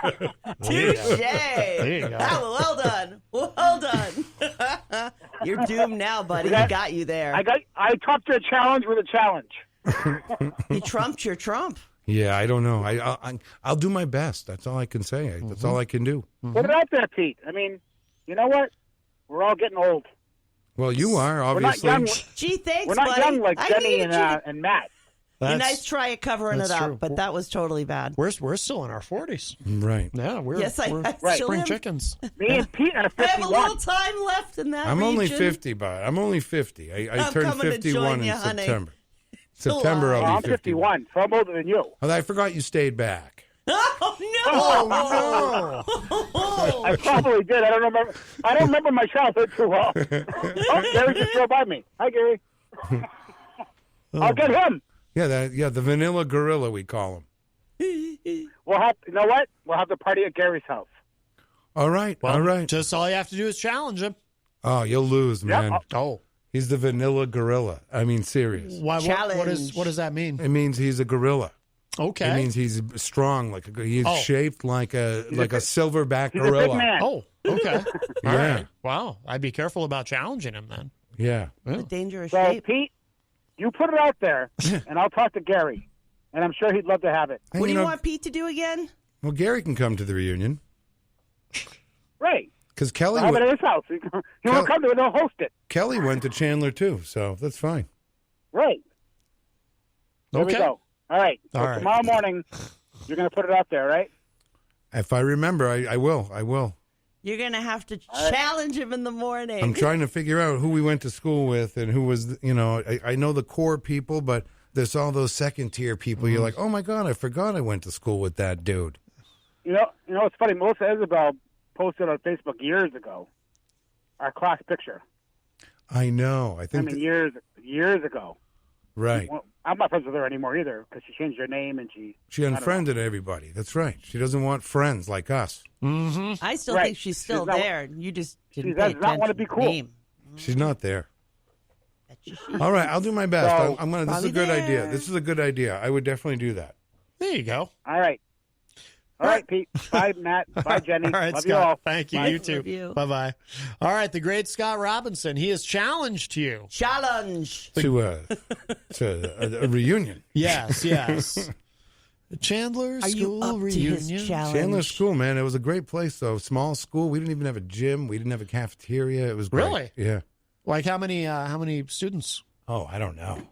Touche. There you go. Oh, well done. Well done. You're doomed now, buddy. got- He got you there. I topped your challenge with a challenge. He trumped your trump. Yeah, I don't know. I'll do my best. That's all I can say. That's all I can do. Put it out there, Pete. I mean, you know what? We're all getting old. Well, you are, We're not obviously. young. Gee, thanks, We're not buddy. young like I Jenny needed and, you to- and Matt. A nice try at covering it that's up, true. but that was totally bad. We're still in our 40s. Right. Yeah, we're, Yes, I we're still spring am. chickens. Me and Pete are I have a 51. little time left in that I'm only region. 50, but I'm only 50. I I'm turned coming to 51 join in you, honey. September. Still September, alive. I'll I'm be 51. 51, so I'm older than you. Although I forgot you stayed back. Oh no! I probably did. I don't remember my childhood too well. Oh, Gary just drove by me. Hi, Gary. I'll get him. Yeah, the vanilla gorilla, we call him. We'll have. You know what? We'll have the party at Gary's house. All right, Well, all right. Just all you have to do is challenge him. Oh, you'll lose, man. Oh. He's the vanilla gorilla. I mean, serious. Why? Challenge. What does that mean? It means he's a gorilla. Okay. It means he's strong, he's Oh. shaped like a silverback He's a big gorilla. man. Oh, okay. All Yeah. right. Wow. I'd be careful about challenging him then. Yeah. A dangerous So, shape. Pete, you put it out there, and I'll talk to Gary, and I'm sure he'd love to have it. And, What do you know, want Pete to do again? Well, Gary can come to the reunion Right. because Kelly I'll have it at his house. He won't come to it. He'll host it. Kelly went to Chandler too, so that's fine. Right. There Okay. we go. All right. So All right. tomorrow morning, you're going to put it out there, right? If I remember, I will. I will. You're going to have to challenge him in the morning. I'm trying to figure out who we went to school with and who was, I know the core people, but there's all those second tier people. You're like, oh my God, I forgot I went to school with that dude. You know, it's funny. Melissa Isabel posted on Facebook years ago our class picture. I know. I think, years ago. right. Well, I'm not friends with her anymore either because she changed her name and she Unfriended everybody. That's right. She doesn't want friends like us. Mm-hmm. I still Right. think she's still She's not- there. You just didn't she pay does not want to attention be to cool. the name. She's not there. Bet you she All right, I'll do my best. So- I'm gonna. This is a Probably good idea. there. This is a good idea. I would definitely do that. There you go. All right. All right, Pete. Bye, Matt. Bye, Jenny. All right, Love Scott. you all. Thank you. Bye. You too. Love you. Bye-bye. All right, the great Scott Robinson. He has challenged you. Challenge. To a reunion. Yes, yes. Chandler Are you School up to reunion. his challenge? Chandler School, man. It was a great place, though. Small school. We didn't even have a gym. We didn't have a cafeteria. It was great. Really? Yeah. Like how many students? Oh, I don't know.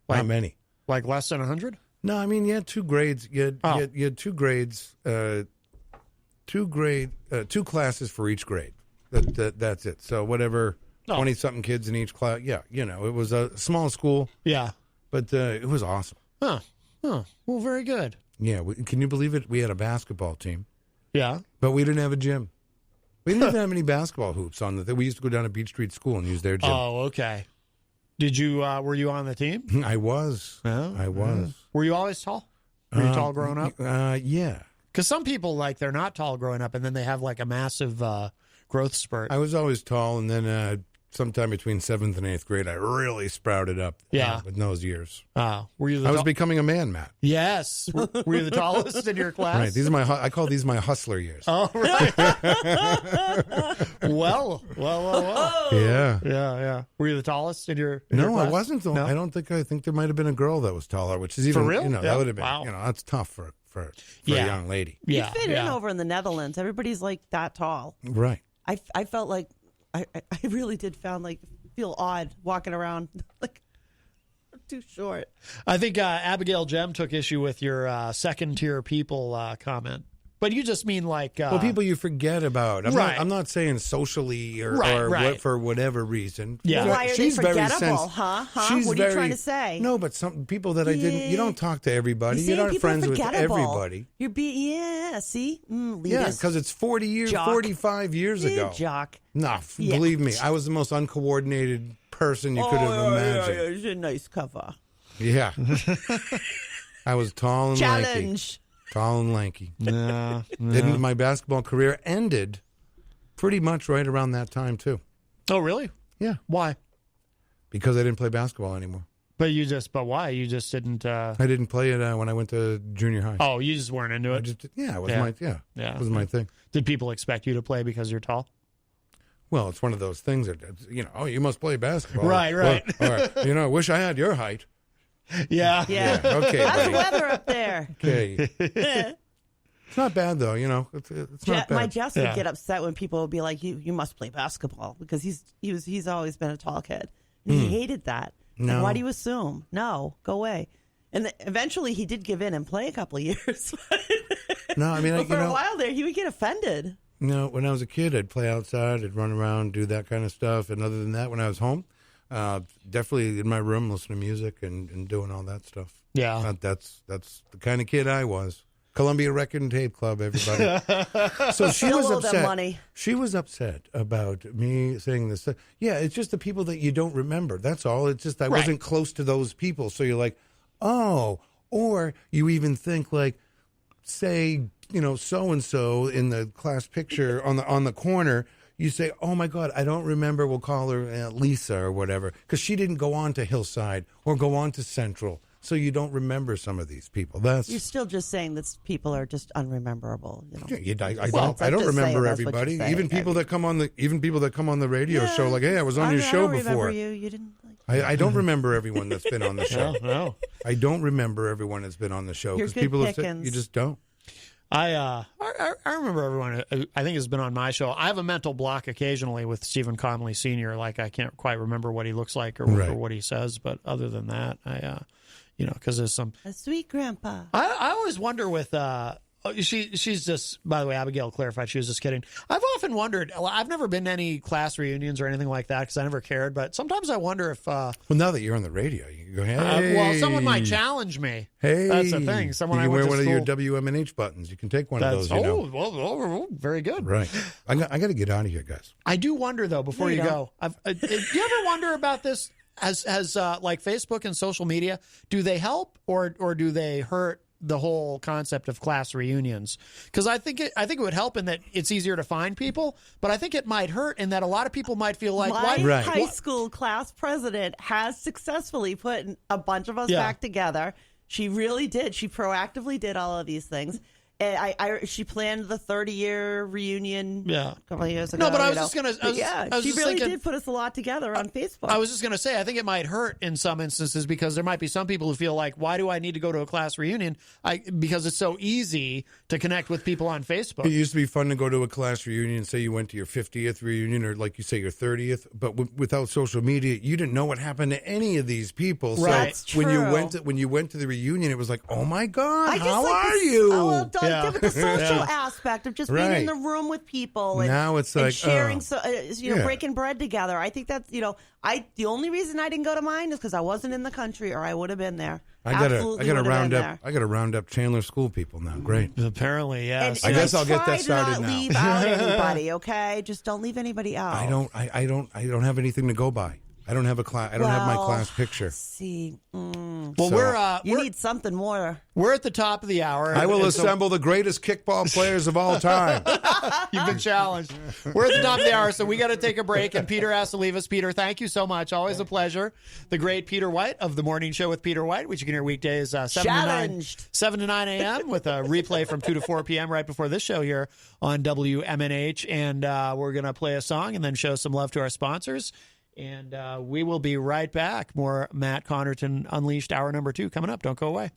Like- Not many. Like less than 100? No, I mean, you had 2 grades. You had 2 grades, 2 classes for each grade. That's it. So whatever, 20-something kids in each class. Yeah, it was a small school. Yeah. But it was awesome. Huh. Well, very good. Yeah, can you believe it? We had a basketball team, Yeah. but we didn't have a gym. We didn't even have any basketball hoops on the. We used to go down to Beach Street School and use their gym. Oh, okay. Did you? Were you on the team? I was. Oh, I was. Were you always tall? Were you tall growing up? Yeah. Because some people they're not tall growing up, and then they have like a massive growth spurt. I was always tall, and then sometime between 7th and 8th grade, I really sprouted up. Yeah. With those years. Were you? I was becoming a man, Matt. Yes. Were you the tallest in your class? Right. These are I call these my hustler years. Oh, right. well. Yeah. Were you the tallest in your? In your No, class? I wasn't. No? I think there might have been a girl that was taller, which is even For real? that Yeah. would have been. Wow. That's tough for a Yeah. young lady. Yeah. You fit in over in the Netherlands. Everybody's like that tall. Right. I felt like I really did feel odd walking around like I'm too short. I think Abigail Jem took issue with your second tier people comment. But you just mean like people you forget about. I'm not saying socially or for whatever reason. Yeah. Why are she's they very forgettable, huh? She's What are you trying to say? No, but some people that I didn't. You don't talk to everybody. You're You're not saying friends people are with forgettable. everybody. You're see? Yeah, because it's 40 years, Jock. 45 years ago. Jock. No, Yeah. believe me, I was the most uncoordinated person you could have imagined. Yeah, it's a nice cover. Yeah. I was tall and lanky. Challenge. Tall and lanky. No. Then my basketball career ended pretty much right around that time, too. Oh, really? Yeah. Why? Because I didn't play basketball anymore. But why? You just didn't. I didn't play it when I went to junior high. Oh, you just weren't into it. It was Yeah. It was my thing. Did people expect you to play because you're tall? Well, it's one of those things that, you must play basketball. Right. Well, I wish I had your height. Yeah. Yeah. Okay, How's the buddy. weather up there? Okay. It's not bad, though, It's not bad. My Jess would get upset when people would be like, "You must play basketball," because he's always been a tall kid. And he hated that. No. Like, why do you assume? No, go away. And eventually he did give in and play a couple of years. No, I mean, But for a while there, he would get offended. when I was a kid, I'd play outside, I'd run around, do that kind of stuff. And other than that, when I was home, definitely in my room, listening to music and doing all that stuff. Yeah. That's the kind of kid I was. Columbia Record and Tape Club, everybody. So she Still was owe them upset. money. She was upset about me saying this. Yeah, it's just the people that you don't remember. That's all. It's just I wasn't close to those people. So you're like, oh, or you even think like, say, so and so in the class picture on the corner. You say, oh, my God, I don't remember. We'll call her Lisa or whatever, because she didn't go on to Hillside or go on to Central. So you don't remember some of these people. You're still just saying that people are just unrememberable. I don't remember everybody. Even people that come on the radio show, like, hey, I was on your show before. Remember you. You didn't. I don't remember everyone that's been on the show. No. I don't remember everyone that's been on the show because people have said you just don't. I remember everyone I think has been on my show. I have a mental block occasionally with Stephen Connolly Sr. Like I can't quite remember what he looks like or what he says, but other than that, because there's some A sweet grandpa. I always wonder with she's just, by the way, Abigail clarified she was just kidding. I've often wondered, I've never been to any class reunions or anything like that because I never cared, but sometimes I wonder if well, now that you're on the radio, you can go, hey. well, someone might challenge me. Hey, that's the thing. Someone you I can went wear to one school. of your WMNH buttons. You can take one of those. Well, very good. Right. I got to get out of here, guys. I do wonder though. Before you go, do you ever wonder about this? As like Facebook and social media, do they help or do they hurt the whole concept of class reunions? Because I think it would help in that it's easier to find people, but I think it might hurt in that a lot of people might feel like my high school class president has successfully put a bunch of us back together. She really did. She proactively did all of these things. She planned the 30-year reunion a couple of years ago. No, but I was just going to... she really did put us a lot together on Facebook. I was just going to say, I think it might hurt in some instances because there might be some people who feel like, why do I need to go to a class reunion? Because it's so easy to connect with people on Facebook. It used to be fun to go to a class reunion, say you went to your 50th reunion or like you say your 30th, but without social media, you didn't know what happened to any of these people. Right. So when you went to the reunion, it was like, oh my God, how are you? Give it the social aspect of just being in the room with people. And, now it's and like sharing, breaking bread together. I think that's, the only reason I didn't go to mine is because I wasn't in the country or I would have been there. I gotta round up Chandler school people now. Great. Apparently, yes. I guess I'll get that started now. Not leave out anybody, okay? Just don't leave anybody out. I don't have anything to go by. I don't have a class. I don't have my class picture. See, well, you need something more. We're at the top of the hour. I will assemble the greatest kickball players of all time. You've been challenged. We're at the top of the hour, so we got to take a break. And Peter has to leave us. Peter, thank you so much. Always a pleasure. The great Peter White of the Morning Show with Peter White, which you can hear weekdays 7 to 9 a.m. with a replay from 2 to 4 p.m. right before this show here on WMNH. And we're going to play a song and then show some love to our sponsors. And we will be right back. More Matt Connarton Unleashed, hour number 2 coming up. Don't go away.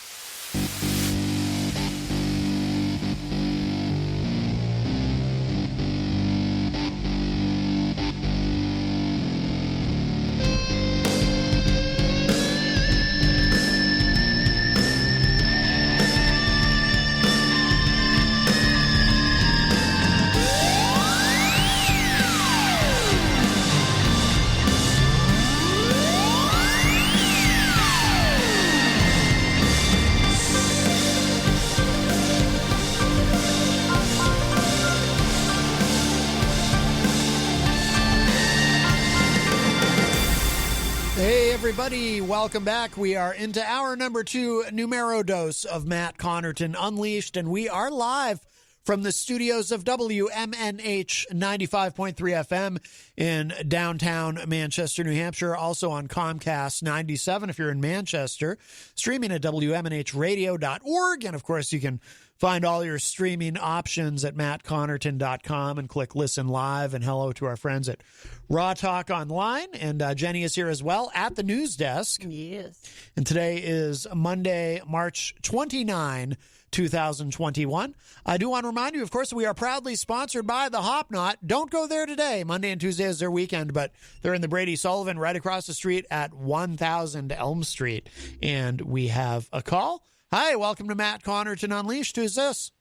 Everybody, welcome back. We are into hour number 2, numero dos of Matt Connarton Unleashed, and we are live from the studios of WMNH 95.3 FM in downtown Manchester, New Hampshire, also on Comcast 97 if you're in Manchester, streaming at WMNHradio.org, and of course you can find all your streaming options at mattconnarton.com and click Listen Live. And hello to our friends at Raw Talk Online. And Jenny is here as well at the news desk. Yes. And today is Monday, March 29, 2021. I do want to remind you, of course, we are proudly sponsored by the Hop Knot. Don't go there today. Monday and Tuesday is their weekend, but they're in the Brady Sullivan right across the street at 1000 Elm Street. And we have a call. Hi, welcome to Matt Connarton Unleashed. Who's this?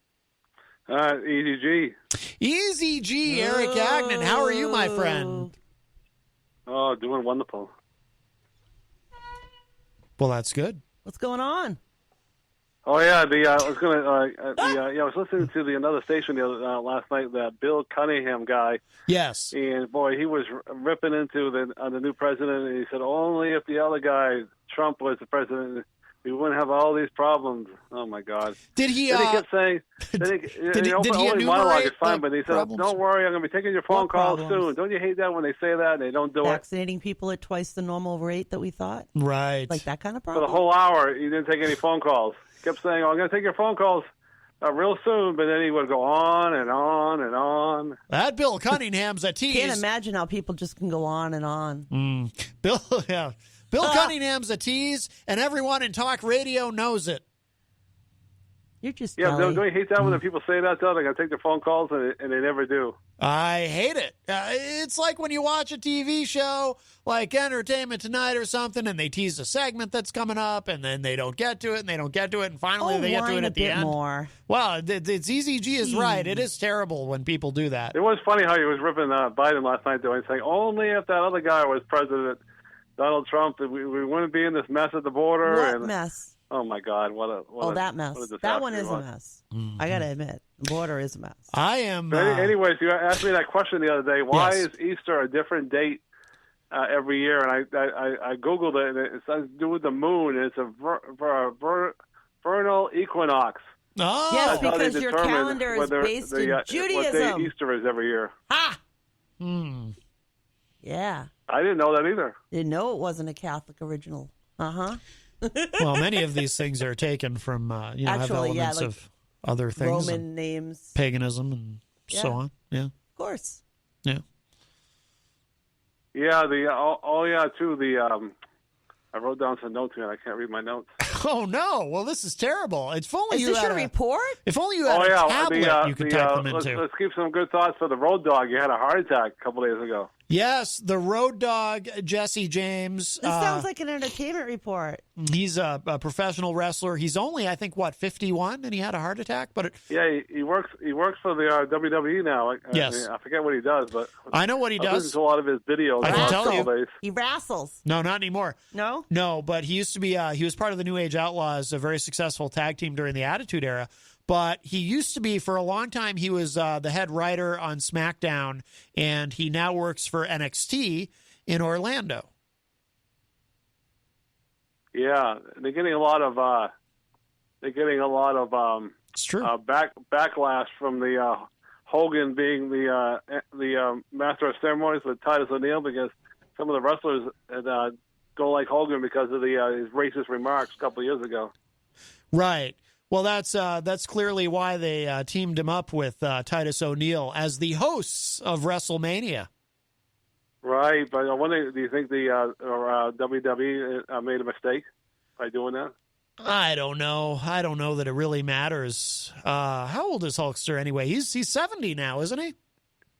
Eazy-G. Eazy-G, Eric Agnon. How are you, my friend? Oh, doing wonderful. Well, that's good. What's going on? Oh yeah, I was listening to another station last night. That Bill Cunningham guy. Yes. And boy, he was ripping into the new president, and he said only if the other guy, Trump, was the president, we wouldn't have all these problems. Oh my God! Did he? Then he kept saying, did he monologue is fine, but he said, problems? "Don't worry, I'm going to be taking your phone calls soon." Don't you hate that when they say that and they don't do Vaccinating people at twice the normal rate that we thought? Right. Like that kind of For problem? the whole hour, he didn't take any phone calls. He kept saying, "Oh, I'm going to take your phone calls real soon," but then he would go on and on and on. That Bill Cunningham's a tease. Can't imagine how people just can go on and on. Bill Cunningham's a tease, and everyone in talk radio knows it. You're just don't you hate that when the people say that, though? They're going to take their phone calls, and they never do. I hate it. It's like when you watch a TV show like Entertainment Tonight or something, and they tease a segment that's coming up, and then they don't get to it, and they don't get to it, and finally they get to it at the end. More. Well, it's Eazy-G is right. It is terrible when people do that. It was funny how he was ripping Biden last night, though, and saying only if that other guy was president, Donald Trump, we wouldn't be in this mess at the border. What mess? Oh my God! That mess. That one is a mess. Mm-hmm. I got to admit, the border is a mess. I am. Anyways, you asked me that question the other day. Why Yes. is Easter a different date every year? And I googled it, and it has to do with the moon. It's a vernal equinox. Oh, yes, That's how they because your determine calendar is whether based in what Judaism. day Easter is every year. Ha! Yeah. I didn't know that either. Didn't know it wasn't a Catholic original. Uh-huh. Well, many of these things are taken from, have Actually, elements other things. Roman names. Paganism and so on. Yeah. Of course. Yeah. Yeah, I wrote down some notes here and I can't read my notes. Oh, no. Well, this is terrible. If only Is this your report? If only you had a tablet you could type them into. Let's keep some good thoughts for the road dog. You had a heart attack a couple days ago. Yes, the road dog, Jesse James. This sounds like an entertainment report. He's a professional wrestler. He's only, I think, 51, and he had a heart attack. But he works for the WWE now. Yes, I forget what he does, but I know what he does. I've listened to a lot of his videos. I can tell you, he wrestles. No, not anymore. No, but he used to be. He was part of the New Age Outlaws, a very successful tag team during the Attitude Era. But he used to be, for a long time, he was the head writer on SmackDown, and he now works for NXT in Orlando. Yeah, they're getting a lot of it's true. Backlash from the Hogan being the master of ceremonies with Titus O'Neil, because some of the wrestlers don't like Hogan because of his racist remarks a couple of years ago. Right. Well, that's clearly why they teamed him up with Titus O'Neil as the hosts of WrestleMania. Right, but I wonder, do you think the WWE made a mistake by doing that? I don't know. I don't know that it really matters. How old is Hulkster anyway? He's 70 now, isn't he?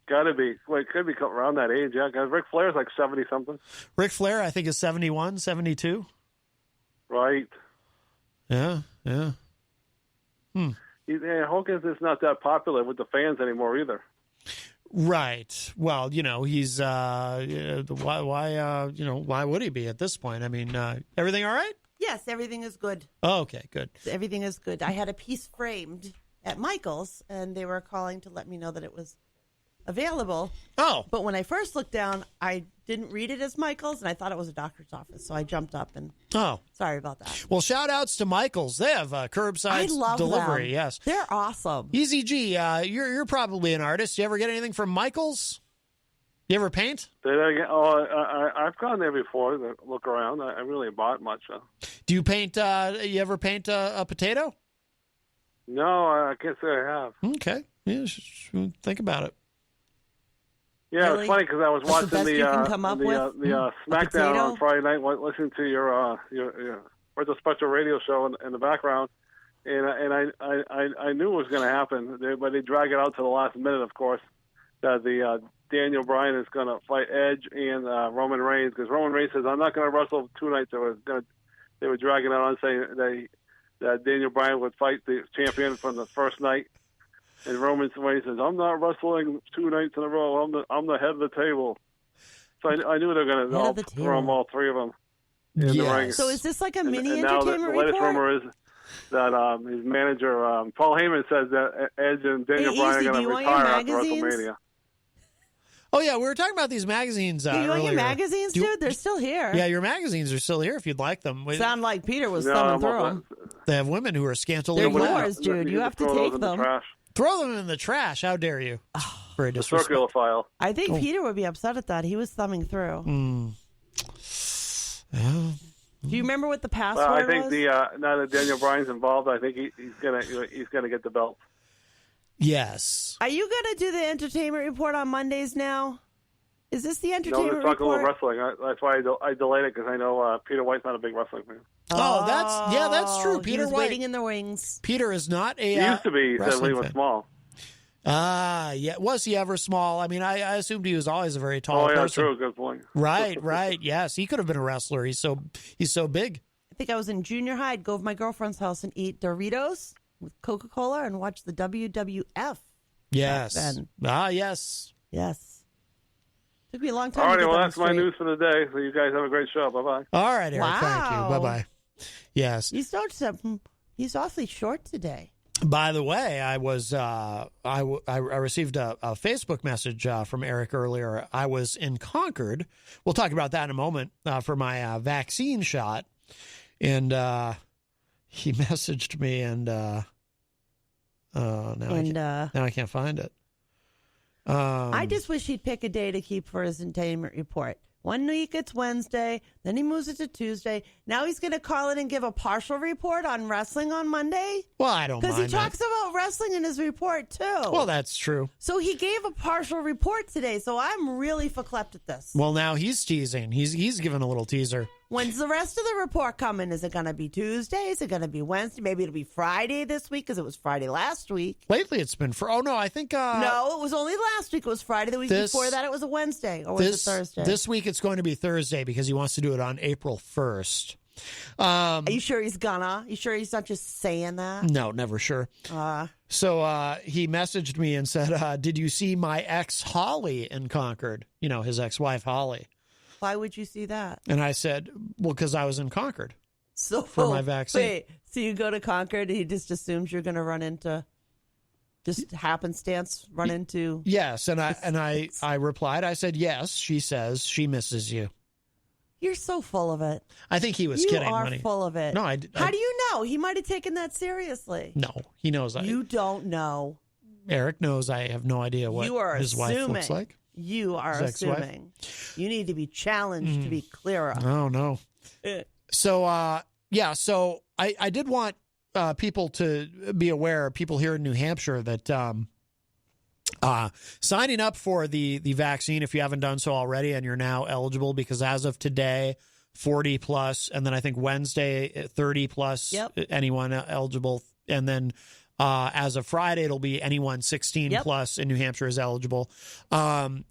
Got to be. Well, it could be around that age, yeah. Because Ric Flair's like 70-something. Ric Flair, I think, is 71, 72. Right. Yeah. Hogan's is not that popular with the fans anymore either. Right. Well, he's why would he be at this point? I mean, everything all right? Yes, everything is good. Oh, okay, good. Everything is good. I had a piece framed at Michael's, and they were calling to let me know that it was available. Oh. But when I first looked down, I didn't read it as Michael's, and I thought it was a doctor's office. So I jumped up and sorry about that. Well, shout outs to Michael's. They have curbside delivery. Them. Yes. They're awesome. Eazy-G, you're probably an artist. You ever get anything from Michael's? You ever paint? I've gone there before to look around. I really bought much. Do you paint? You ever paint a potato? No, I can't say I have. Okay. Yeah, think about it. Yeah, really? It's funny because I was watching the SmackDown on Friday night, listening to your Retro Special radio show in the background, and I knew it was going to happen, but they drag it out to the last minute, of course, that the Daniel Bryan is going to fight Edge and Roman Reigns, because Roman Reigns says, I'm not going to wrestle 2 nights. They were dragging it on, saying that Daniel Bryan would fight the champion from the first night. And Roman Reigns says, I'm not wrestling 2 nights in a row. I'm the head of the table. So I knew they were going to throw them all 3 of them in the ring. So is this like a mini and entertainment now the latest rumor is that his manager, Paul Heyman, says that Edge and Daniel Bryan are going to retire after WrestleMania. Oh, yeah, we were talking about these magazines earlier. You want your magazines, dude? They're still here. Yeah, your magazines are still here if you'd like them. Sound like Peter was thumbing through them. They have women who are scantily clad. They're yours, dude. You have to take them. Throw them in the trash. How dare you? Very disrespectful. Circular file. I think Peter would be upset at that. He was thumbing through. Do you remember what the password was? I think now that Daniel Bryan's involved, I think he's gonna get the belt. Yes. Are you gonna do the entertainment report on Mondays now? Is this the entertainment report? No, let's talk a little wrestling. That's why I delayed it, because I know Peter White's not a big wrestling fan. Oh, that's true. Peter White waiting in the wings. Peter is not a. He used to be. He said when he was small. Yeah. Was he ever small? I mean, I assumed he was always a very tall person. True. Good point. Right. Yes, he could have been a wrestler. He's so big. I think I was in junior high. I'd go to my girlfriend's house and eat Doritos with Coca-Cola and watch the WWF. Yes. Yes. Yes. Took me a long time. All right, well, that's my news for the day. So you guys have a great show. Bye-bye. All right, Eric. Wow. Thank you. Bye-bye. Yes. He's awfully short today. By the way, I was I received a Facebook message from Eric earlier. I was in Concord. We'll talk about that in a moment for my vaccine shot. And he messaged me, and now I can't find it. I just wish he'd pick a day to keep for his entertainment report. One week it's Wednesday, then he moves it to Tuesday. Now he's going to call in and give a partial report on wrestling on Monday? Well, I don't mind because he talks about wrestling in his report, too. Well, that's true. So he gave a partial report today, so I'm really verklempt at this. Well, now he's teasing. He's giving a little teaser. When's the rest of the report coming? Is it going to be Tuesday? Is it going to be Wednesday? Maybe it'll be Friday this week because it was Friday last week. Lately, it's been oh no, I think no, it was only last week. It was Friday. The week before that, it was a Wednesday, or was it Thursday? This week, it's going to be Thursday because he wants to do it on April 1st. Are you sure he's gonna? You sure he's not just saying that? No, never sure. So he messaged me and said, "Did you see my ex Holly in Concord? You know, his ex-wife Holly." Why would you see that? And I said, well, because I was in Concord for my vaccine. Wait, so you go to Concord and he just assumes you're going to run into, just happenstance, run into... Yes, and I replied, I said, yes, she says she misses you. You're so full of it. I think he was kidding. You are full of it. No, How do you know? He might have taken that seriously. No, he knows. You don't know. Eric knows I have no idea what his wife looks like. You are assuming. You need to be challenged to be clearer. Oh, no. So, so I did want people to be aware, people here in New Hampshire, that signing up for the vaccine, if you haven't done so already and you're now eligible, because as of today, 40 plus, and then I think Wednesday, 30 plus, anyone eligible, and then as of Friday, it'll be anyone 16 plus in New Hampshire is eligible. But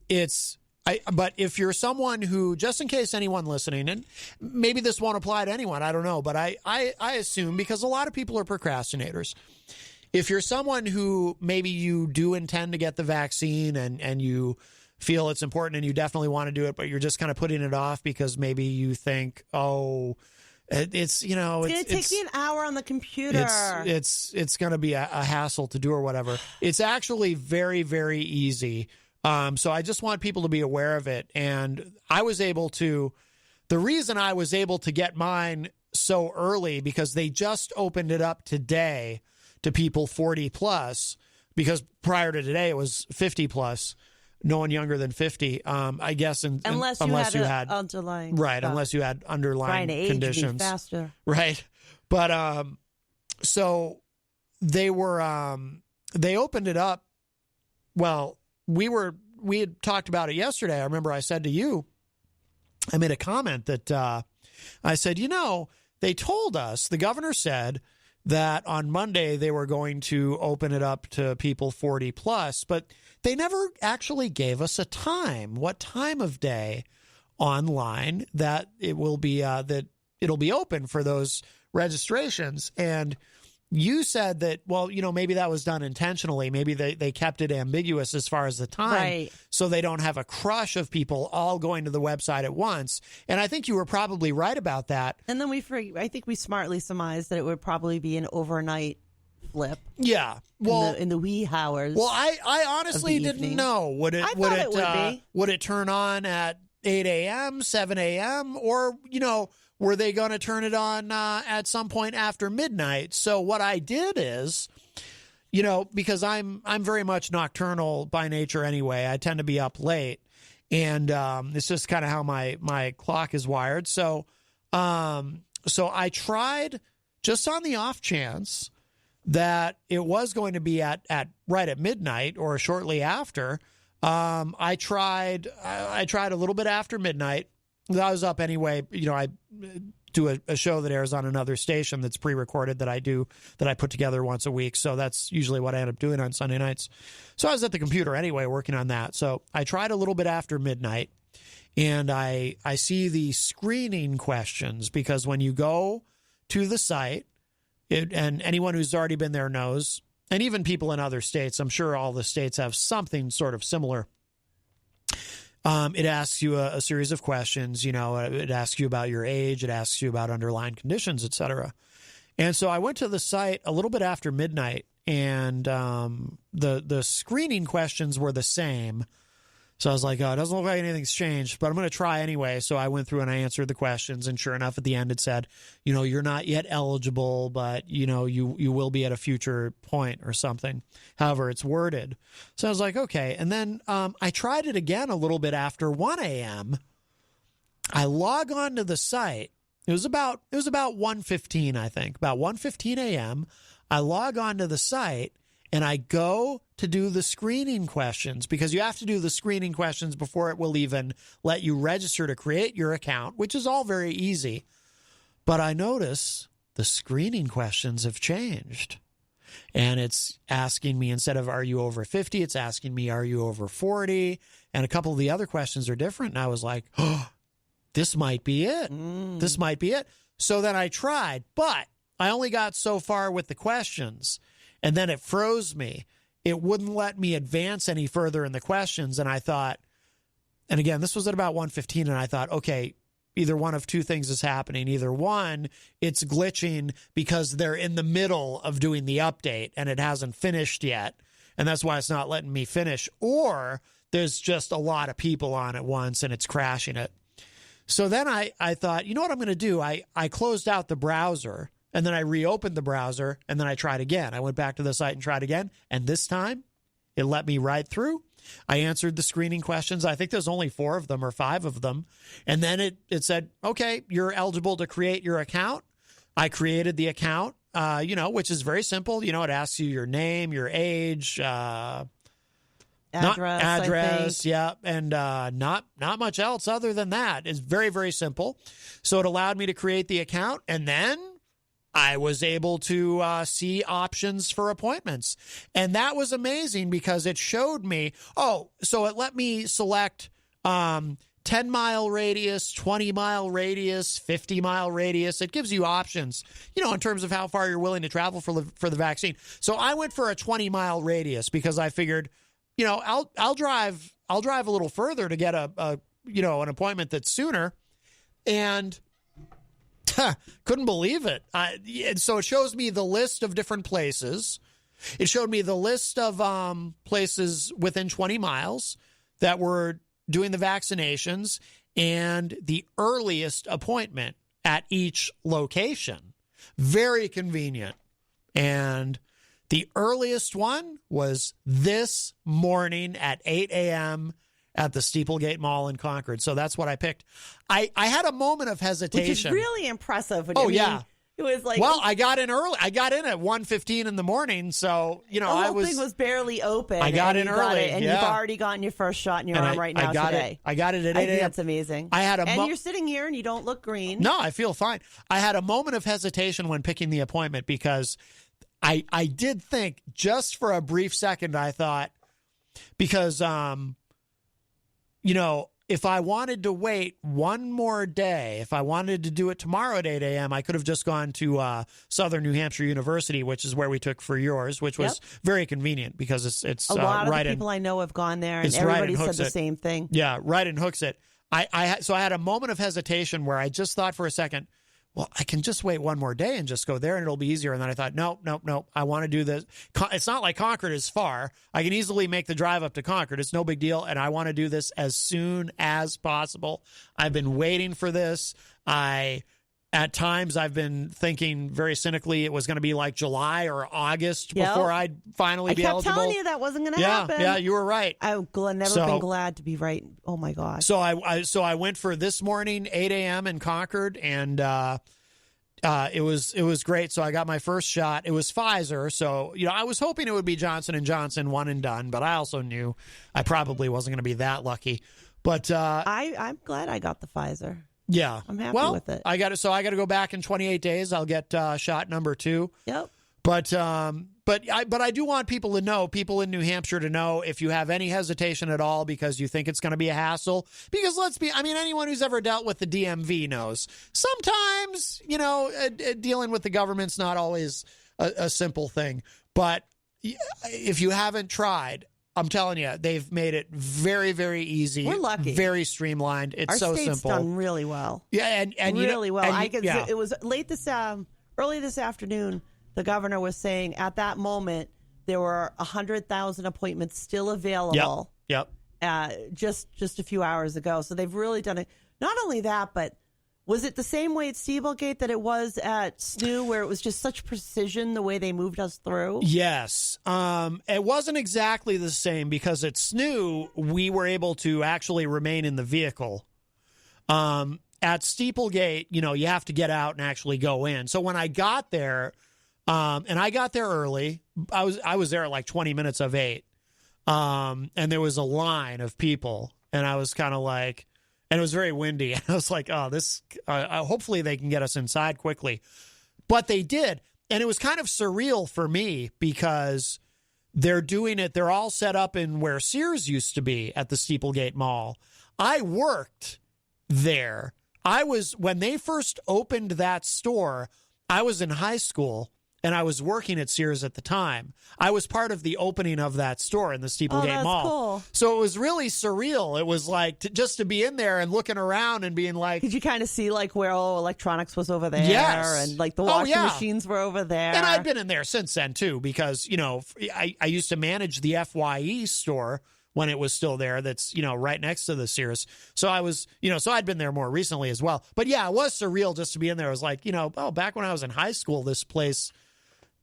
if you're someone who, just in case anyone listening, and maybe this won't apply to anyone, I don't know, but I assume, because a lot of people are procrastinators, if you're someone who maybe you do intend to get the vaccine and you feel it's important and you definitely want to do it, but you're just kind of putting it off because maybe you think, it's going to take me an hour on the computer. It's going to be a hassle to do or whatever. It's actually very, very easy. So I just want people to be aware of it. And the reason I was able to get mine so early, because they just opened it up today to people 40 plus, because prior to today it was 50 plus. No one younger than 50, I guess, unless you had underlying unless you had underlying conditions, faster, right? But so they were they opened it up. Well, we had talked about it yesterday. I remember I said to you, I made a comment that I said, they told us, the governor said that on Monday they were going to open it up to people 40 plus, but they never actually gave us a time, what time of day online that it will be, that it'll be open for those registrations. And you said that, well, maybe that was done intentionally. Maybe they kept it ambiguous as far as the time, right, so they don't have a crush of people all going to the website at once. And I think you were probably right about that. And then I think we smartly surmised that it would probably be an overnight flip. Yeah. Well, in the wee hours. Well, I honestly didn't know. Would it turn on at 8 a.m., 7 a.m., or, were they going to turn it on at some point after midnight? So what I did is, because I'm very much nocturnal by nature anyway. I tend to be up late, and it's just kind of how my clock is wired. So I tried, just on the off chance that it was going to be at right at midnight or shortly after. I tried a little bit after midnight. I was up anyway. I do a show that airs on another station that's pre-recorded that I put together once a week. So that's usually what I end up doing on Sunday nights. So I was at the computer anyway, working on that. So I tried a little bit after midnight, and I see the screening questions, because when you go to the site, and anyone who's already been there knows, and even people in other states, I'm sure all the states have something sort of similar. It asks you a series of questions. It asks you about your age. It asks you about underlying conditions, et cetera. And so I went to the site a little bit after midnight, and the screening questions were the same. So I was like, it doesn't look like anything's changed, but I'm going to try anyway. So I went through and I answered the questions, and sure enough, at the end it said, you're not yet eligible, but you will be at a future point or something. However it's worded. So I was like, okay. And then I tried it again a little bit after 1 a.m. I log on to the site. It was about 1:15, I think, about 1:15 a.m. I log on to the site and I go to do the screening questions, because you have to do the screening questions before it will even let you register to create your account, which is all very easy. But I notice the screening questions have changed. And it's asking me, instead of are you over 50, it's asking me, are you over 40? And a couple of the other questions are different. And I was like, oh, this might be it. This might be it. So then I tried, but I only got so far with the questions. And then it froze me. It wouldn't let me advance any further in the questions. And I thought, and again, this was at about 1:15, and I thought, okay, either one of two things is happening. Either one, it's glitching because they're in the middle of doing the update and it hasn't finished yet, and that's why it's not letting me finish. Or there's just a lot of people on at once and it's crashing it. So then I thought, you know what I'm going to do? I closed out the browser, and then I reopened the browser, and then I tried again. I went back to the site and tried again, and this time it let me right through. I answered the screening questions. I think there's only 4 of them or 5 of them. And then it said, okay, you're eligible to create your account. I created the account, which is very simple. It asks you your name, your age, address, yeah, and not much else other than that. It's very, very simple. So it allowed me to create the account, and then I was able to see options for appointments. And that was amazing because it showed me, so it let me select 10-mile radius, 20-mile radius, 50-mile radius. It gives you options, in terms of how far you're willing to travel for the vaccine. So I went for a 20-mile radius because I figured, I'll drive a little further to get an appointment that's sooner. And couldn't believe it. And so it shows me the list of different places. It showed me the list of places within 20 miles that were doing the vaccinations and the earliest appointment at each location. Very convenient. And the earliest one was this morning at 8 a.m. at the Steeplegate Mall in Concord. So that's what I picked. I had a moment of hesitation. Which is really impressive. Yeah. It was like... Well, I got in early. I got in at 1:15 in the morning, so, the whole thing was barely open. I got in early, and you've already gotten your first shot in your arm right now today. I got it at 8 a.m. That's amazing. And you're sitting here and you don't look green. No, I feel fine. I had a moment of hesitation when picking the appointment because I did think, just for a brief second, I thought, because, if I wanted to wait one more day, if I wanted to do it tomorrow at 8 a.m., I could have just gone to Southern New Hampshire University, which is where we took for yours, which was very convenient because it's a lot of right the people I know have gone there, and it's everybody right said the same thing. Yeah, right in Hooksett. So I had a moment of hesitation where I just thought for a second, well, I can just wait one more day and just go there and it'll be easier. And then I thought, no, I want to do this. It's not like Concord is far. I can easily make the drive up to Concord. It's no big deal. And I want to do this as soon as possible. I've been waiting for this. At times I've been thinking very cynically it was going to be like July or August before I'd finally be eligible. I kept telling you that wasn't going to happen. Yeah, you were right. I've never been glad to be right. Oh my gosh. So I went for this morning, 8 a.m. in Concord, and it was great. So I got my first shot. It was Pfizer. So, I was hoping it would be Johnson & Johnson, one and done, but I also knew I probably wasn't going to be that lucky. But I'm glad I got the Pfizer. Yeah. I'm happy with it. I got to go back in 28 days. I'll get shot number 2. Yep. But I do want people in New Hampshire to know, if you have any hesitation at all because you think it's going to be a hassle, because anyone who's ever dealt with the DMV knows sometimes, dealing with the government's not always a simple thing. But if you haven't tried, I'm telling you, they've made it very, very easy. We're lucky. Very streamlined. It's so state's simple. Done really well. Yeah, and really well. It was early this afternoon. The governor was saying at that moment there were 100,000 appointments still available. Yep. Just a few hours ago. So they've really done it. Not only that, but was it the same way at Steeplegate that it was at SNU, where it was just such precision the way they moved us through? Yes. It wasn't exactly the same because at SNU, we were able to actually remain in the vehicle. At Steeplegate, you have to get out and actually go in. So when I got there, and I got there early, I was there at like 20 minutes of 8. And there was a line of people, and I was kind of like, and it was very windy. And I was like, oh, hopefully they can get us inside quickly. But they did. And it was kind of surreal for me because they're doing it. They're all set up in where Sears used to be at the Steeplegate Mall. I worked there. When they first opened that store, I was in high school. And I was working at Sears at the time. I was part of the opening of that store in the Steeplegate Mall. Cool. So it was really surreal. It was like just to be in there and looking around and being like... Did you kind of see like where all electronics was over there? Yes. And like the washing machines were over there? And I've been in there since then too because, I used to manage the FYE store when it was still there. That's, right next to the Sears. So I was, so I'd been there more recently as well. But yeah, it was surreal just to be in there. It was like, back when I was in high school, this place...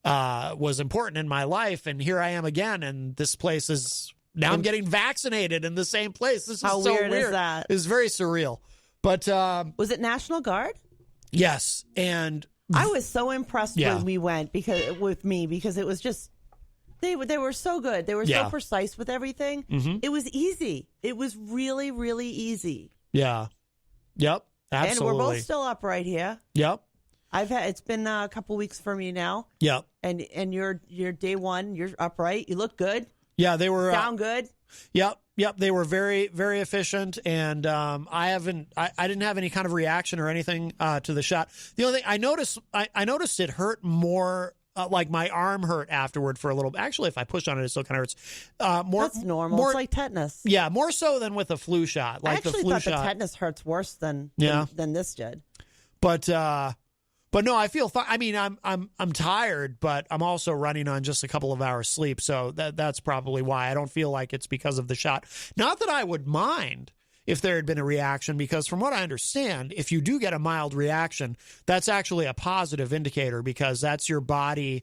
was important in my life, and here I am again, and this place is now I'm getting vaccinated in the same place. This is How so weird is that? It's very surreal. But was it National Guard? Yes, and I was so impressed when we went because it was just they were so good. They were so precise with everything. Mm-hmm. It was easy. It was really, really easy. Yeah. Yep. Absolutely. And we're both still upright here. Yep. It's been a couple weeks for me now. Yep. And you're day one. You're upright. You look good. Yeah, they were sound good. Yep. They were very, very efficient, and I didn't have any kind of reaction or anything to the shot. The only thing I noticed it hurt more. Like my arm hurt afterward for a little bit. Actually, if I push on it, it still kind of hurts. That's normal. It's like tetanus. Yeah, more so than with a flu shot. Like I actually the flu thought shot. the tetanus hurts worse than this did. But no, I feel fine. I mean, I'm tired, but I'm also running on just a couple of hours sleep. So that's probably why. I don't feel like it's because of the shot. Not that I would mind if there had been a reaction, because from what I understand, if you do get a mild reaction, that's actually a positive indicator because that's your body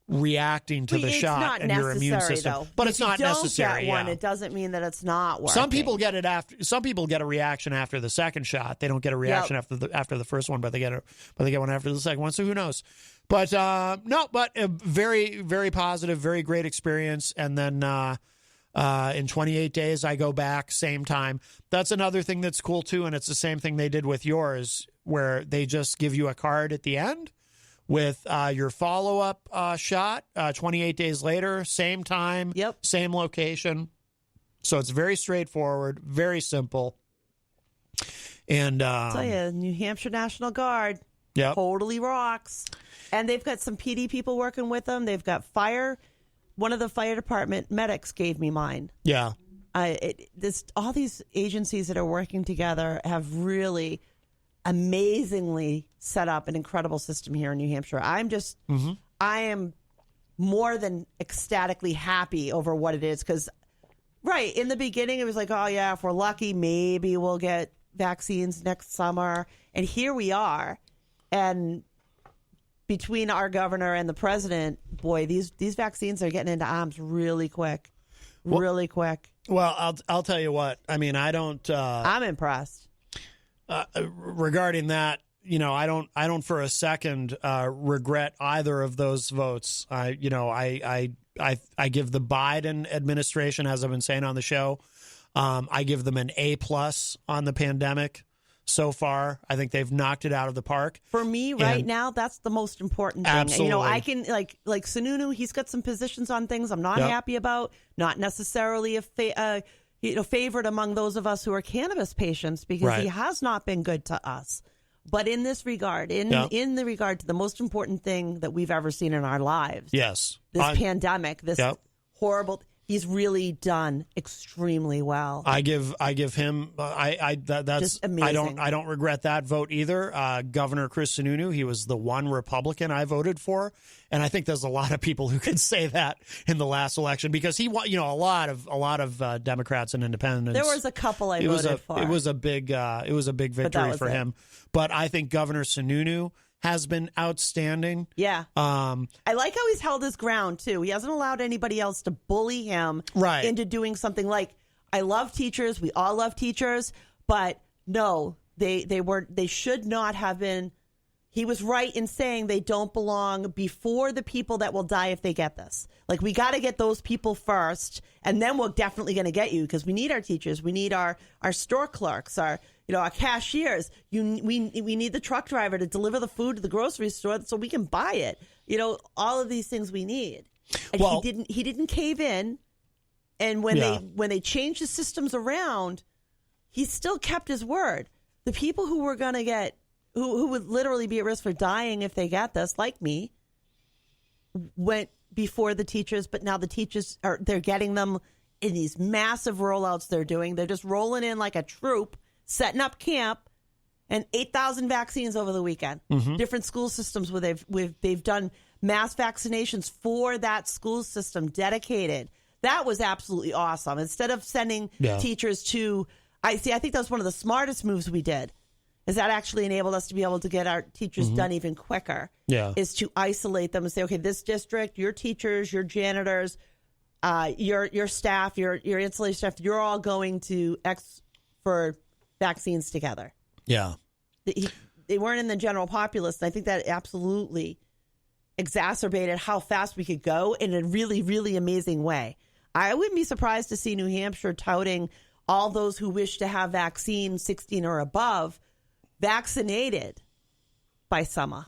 reacting to the shot and your immune system. Though. But if it's not necessary. Get one, it doesn't mean that it's not working. Some people get it after. Some people get a reaction after the second shot. They don't get a reaction after the first one, but they get one after the second one. So who knows? But but a very, very positive, very great experience. And then in 28 days, I go back same time. That's another thing that's cool too, and it's the same thing they did with yours, where they just give you a card at the end with your follow-up shot 28 days later, same time, same location. So it's very straightforward, very simple. And I'll tell you, New Hampshire National Guard totally rocks. And they've got some PD people working with them. They've got fire. One of the fire department medics gave me mine. Yeah. All these agencies that are working together have really amazingly set up an incredible system here in New Hampshire. I am more than ecstatically happy over what it is because, in the beginning it was like, oh yeah, if we're lucky, maybe we'll get vaccines next summer. And here we are. And between our governor and the president, boy, these vaccines are getting into arms really quick. Really quick. Well, I'll tell you what. I mean, I'm impressed. Regarding that, I don't for a second regret either of those votes. I give the Biden administration, as I've been saying on the show, I give them an A+ on the pandemic so far. I think they've knocked it out of the park. For me, now, that's the most important thing. Absolutely. I can like Sununu. He's got some positions on things I'm not happy about. Not necessarily favored among those of us who are cannabis patients because he has not been good to us. But in this regard, in the regard to the most important thing that we've ever seen in our lives, this pandemic, this horrible. He's really done extremely well. I give him that's just amazing. I don't regret that vote either. Governor Chris Sununu, he was the one Republican I voted for, and I think there's a lot of people who could say that in the last election because he won. A lot of Democrats and Independents. There was a couple I voted for. It was a big victory for him. But I think Governor Sununu has been outstanding. Yeah. I like how he's held his ground, too. He hasn't allowed anybody else to bully him into doing something like, I love teachers. We all love teachers. But no, They should not have been. He was right in saying they don't belong before the people that will die if they get this. Like, we got to get those people first, and then we're definitely going to get you, because we need our teachers, we need our store clerks, our cashiers. We need the truck driver to deliver the food to the grocery store so we can buy it. All of these things we need. And he didn't cave in. And when they changed the systems around, he still kept his word. The people who were going to get, who would literally be at risk for dying if they got this, like me, went before the teachers, but now the teachers they're getting them in these massive rollouts they're doing. They're just rolling in like a troop, setting up camp, and 8,000 vaccines over the weekend. Mm-hmm. Different school systems where they've done mass vaccinations for that school system, dedicated. That was absolutely awesome. Instead of sending teachers to, I think that was one of the smartest moves we did. Is that actually enabled us to be able to get our teachers done even quicker? Yeah. Is to isolate them and say, okay, this district, your teachers, your janitors, your staff, your ancillary staff, you're all going to for vaccines together. Yeah. They weren't in the general populace. And I think that absolutely exacerbated how fast we could go in a really, really amazing way. I wouldn't be surprised to see New Hampshire touting all those who wish to have vaccine 16 or above vaccinated by summer.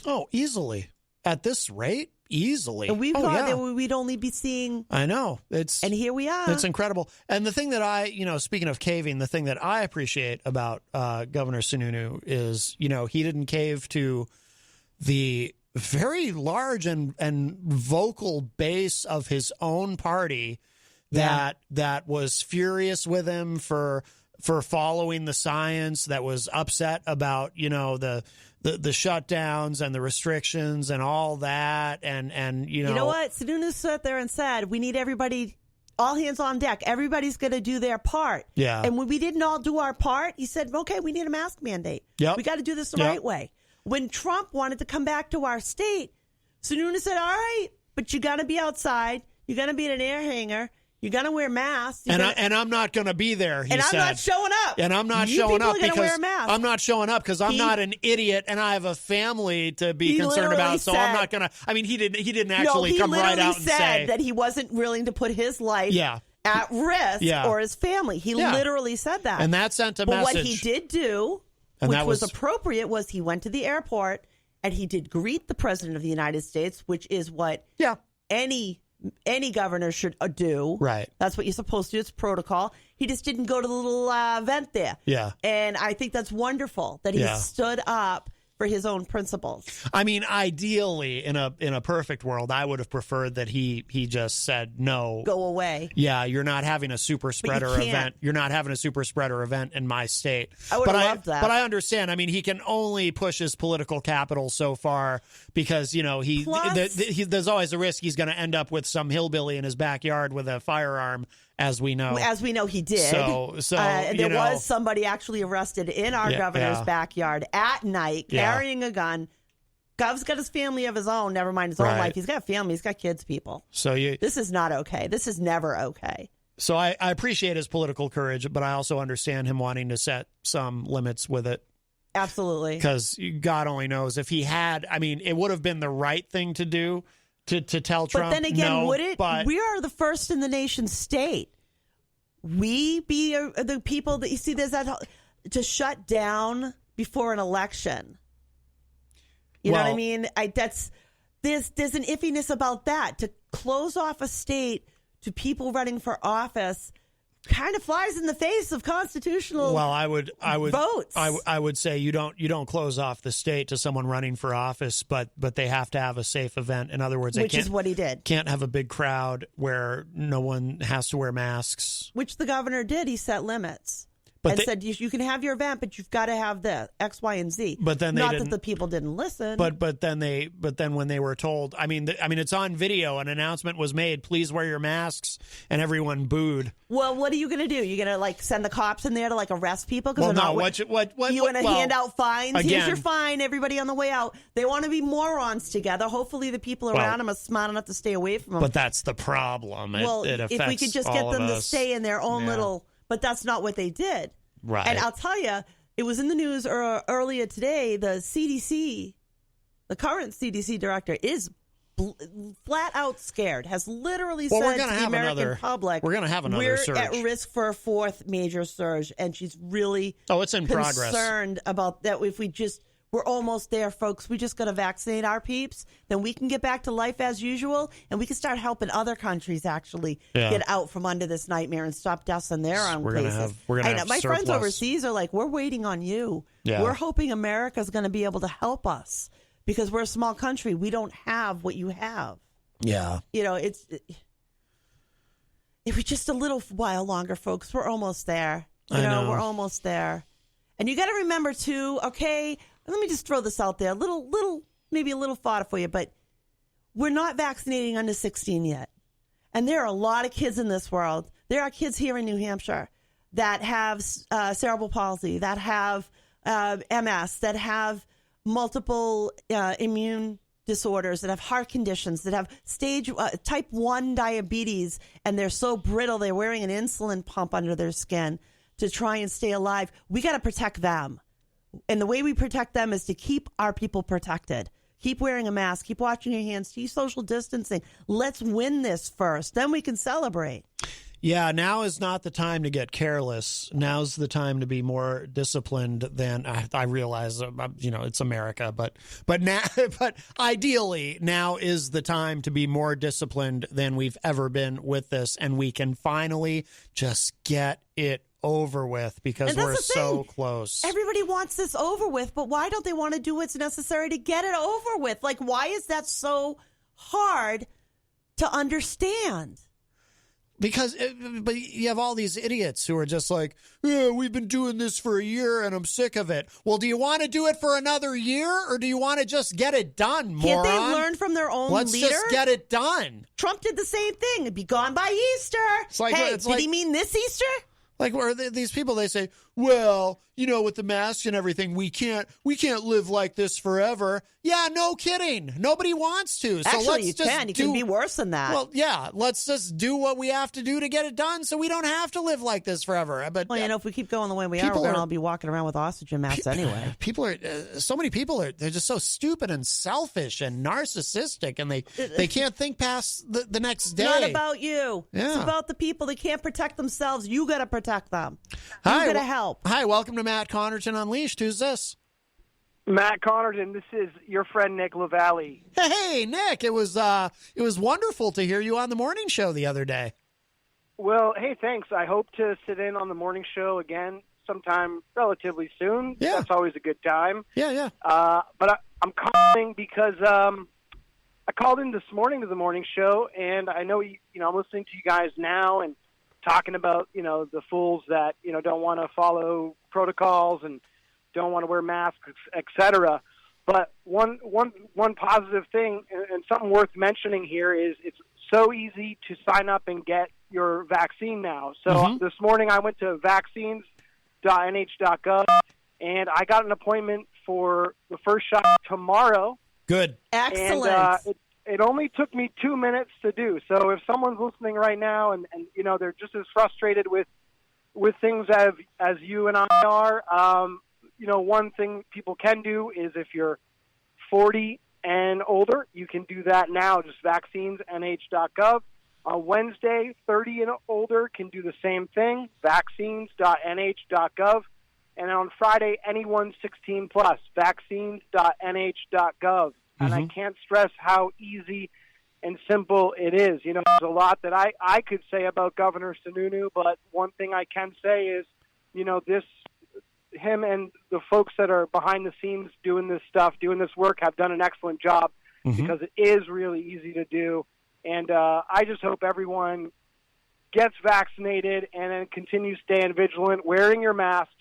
Oh, easily. At this rate, easily. And we thought that we'd only be seeing. I know. And here we are. It's incredible. And the thing that speaking of caving, the thing that I appreciate about Governor Sununu is, he didn't cave to the very large and vocal base of his own party that was furious with him for following the science, that was upset about, the shutdowns and the restrictions and all that. And you know what? Sununu sat there and said, we need everybody, all hands on deck. Everybody's going to do their part. Yeah. And when we didn't all do our part, he said, okay, we need a mask mandate. Yep. We got to do this the right way. When Trump wanted to come back to our state, Sununu said, all right, but you got to be outside. You got to be in an air hanger. You got to wear masks. And I'm not going to be there, he said. I'm not showing up. And I'm not showing up because I'm not showing up because I'm not an idiot and I have a family to be concerned about. So I'm not going to. I mean, he didn't actually come right out and say. He said that he wasn't willing to put his life at risk or his family. He literally said that. And that sent a message. But what he did do, which was appropriate, was he went to the airport and he did greet the president of the United States, which is what any governor should do. Right. That's what you're supposed to do. It's protocol. He just didn't go to the little event there. Yeah. And I think that's wonderful that he stood up for his own principles. I mean, ideally, in a perfect world, I would have preferred that he just said no. Go away. Yeah, you're not having a super spreader event. You're not having a super spreader event in my state. I would have loved that. But I understand. I mean, he can only push his political capital so far because, there's always a risk he's going to end up with some hillbilly in his backyard with a firearm. As we know, he did. So there was somebody actually arrested in our governor's backyard at night carrying a gun. Gov's got his family of his own. Never mind his own life. He's got a family. He's got kids. People. So this is not okay. This is never okay. So I appreciate his political courage, but I also understand him wanting to set some limits with it. Absolutely. Because God only knows if he had. I mean, it would have been the right thing to do. To tell Trump, but then again, would it? But we are the first in the nation state. We be the people that you see. There's that to shut down before an election. You know what I mean? There's an iffiness about that. To close off a state to people running for office kind of flies in the face of constitutional. Well, I would votes. I would say you don't close off the state to someone running for office, but they have to have a safe event. In other words, which is what he did. Can't have a big crowd where no one has to wear masks. Which the governor did. He set limits. Said you can have your event, but you've got to have this X, Y, and Z. But then not that the people didn't listen. But then when they were told, I mean, it's on video. An announcement was made. Please wear your masks, and everyone booed. Well, what are you going to do? You're going to send the cops in there to arrest people? Well, no. What you going to hand out fines? Again, here's your fine. Everybody on the way out. They want to be morons together. Hopefully, the people around them are smart enough to stay away from them. But that's the problem. It affects if we could just get them to stay in their own little. But that's not what they did. Right. And I'll tell you, it was in the news earlier today. The CDC, the current CDC director, is flat out scared, has literally said to the American public, we're going to have another surge. We're at risk for a fourth major surge, and she's really it's in progress. Concerned about that. If we're almost there, folks. We just got to vaccinate our peeps, then we can get back to life as usual, and we can start helping other countries actually get out from under this nightmare and stop deaths in their own places. We're going to have my surplus. friends overseas are like, we're waiting on you. Yeah. We're hoping America's going to be able to help us. Because we're a small country, we don't have what you have. Yeah. If we just a little while longer, folks, we're almost there. I know. We're almost there. And you got to remember, too, okay, let me just throw this out there. Maybe a little fodder for you, but we're not vaccinating under 16 yet. And there are a lot of kids in this world. There are kids here in New Hampshire that have cerebral palsy, that have MS, that have multiple immune disorders, that have heart conditions, that have type 1 diabetes, and they're so brittle they're wearing an insulin pump under their skin to try and stay alive. We got to protect them. And the way we protect them is to keep our people protected. Keep wearing a mask, keep washing your hands, keep social distancing. Let's win this first. Then we can celebrate. Yeah, now is not the time to get careless. Now's the time to be more disciplined than I realize. It's America, but ideally, now is the time to be more disciplined than we've ever been with this, and we can finally just get it over with because we're so close. Everybody wants this over with, but why don't they want to do what's necessary to get it over with? Like, why is that so hard to understand? Because but you have all these idiots who are just like, we've been doing this for a year and I'm sick of it. Well, do you want to do it for another year or do you want to just get it done, moron? Can't they learn from their own leader? Let's just get it done. Trump did the same thing. It'd be gone by Easter. Did he mean this Easter? Like, where these people, they say, well, with the masks and everything, we can't live like this forever. Yeah, no kidding. Nobody wants to. So actually, you can. You can be worse than that. Well, yeah, let's just do what we have to do to get it done so we don't have to live like this forever. But if we keep going the way we are, we're going to all be walking around with oxygen masks anyway. People are, so many people they're just so stupid and selfish and narcissistic, and they can't think past the next day. Not about you. Yeah. It's about the people. They can't protect themselves. You got to protect them. You got to help. Hi, welcome to Matt Connarton Unleashed. Who's this? Matt Connarton. This is your friend Nick Lavallee. Hey, Nick. It was wonderful to hear you on the morning show the other day. Well, hey, thanks. I hope to sit in on the morning show again sometime relatively soon. Yeah. That's always a good time. Yeah. But I'm calling because I called in this morning to the morning show, and I know I'm listening to you guys now and talking about the fools that don't want to follow protocols and don't want to wear masks, etc. But one positive thing and something worth mentioning here is it's so easy to sign up and get your vaccine now. So This morning I went to vaccines.nh.gov and I got an appointment for the first shot tomorrow. Good. Excellent. And it only took me 2 minutes to do. So if someone's listening right now and they're just as frustrated with things as you and I are, one thing people can do is if you're 40 and older, you can do that now, just vaccines.nh.gov. On Wednesday, 30 and older can do the same thing, vaccines.nh.gov. And on Friday, anyone 16 plus, vaccines.nh.gov. And I can't stress how easy and simple it is. There's a lot that I could say about Governor Sununu, but one thing I can say is, him and the folks that are behind the scenes doing this stuff, doing this work, have done an excellent job because it is really easy to do. And I just hope everyone gets vaccinated and then continues staying vigilant, wearing your masks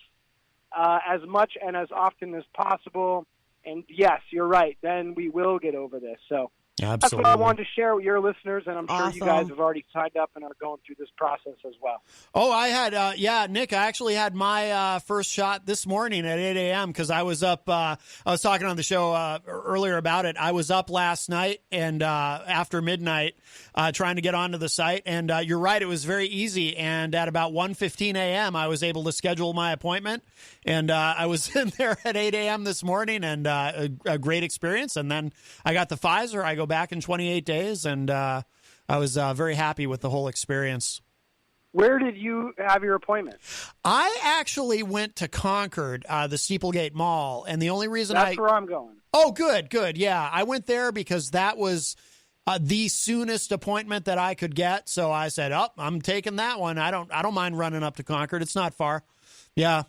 as much and as often as possible. And yes, you're right. Then we will get over this. So Absolutely. That's what I wanted to share with your listeners, and I'm sure you guys have already signed up and are going through this process as well. Oh, I had, Nick, I actually had my first shot this morning at 8 a.m. because I was up, I was talking on the show earlier about it. I was up last night and after midnight trying to get onto the site, and you're right, it was very easy, and at about 1:15 a.m. I was able to schedule my appointment, and I was in there at 8 a.m. this morning, and a great experience, and then I got the Pfizer. I go back in 28 days, and I was very happy with the whole experience. Where did you have your appointment? I actually went to Concord, the Steeplegate Mall, and the only reason That's where I'm going. Oh, good. Yeah, I went there because that was the soonest appointment that I could get. So I said, "Oh, I'm taking that one. I don't mind running up to Concord. It's not far." Yeah.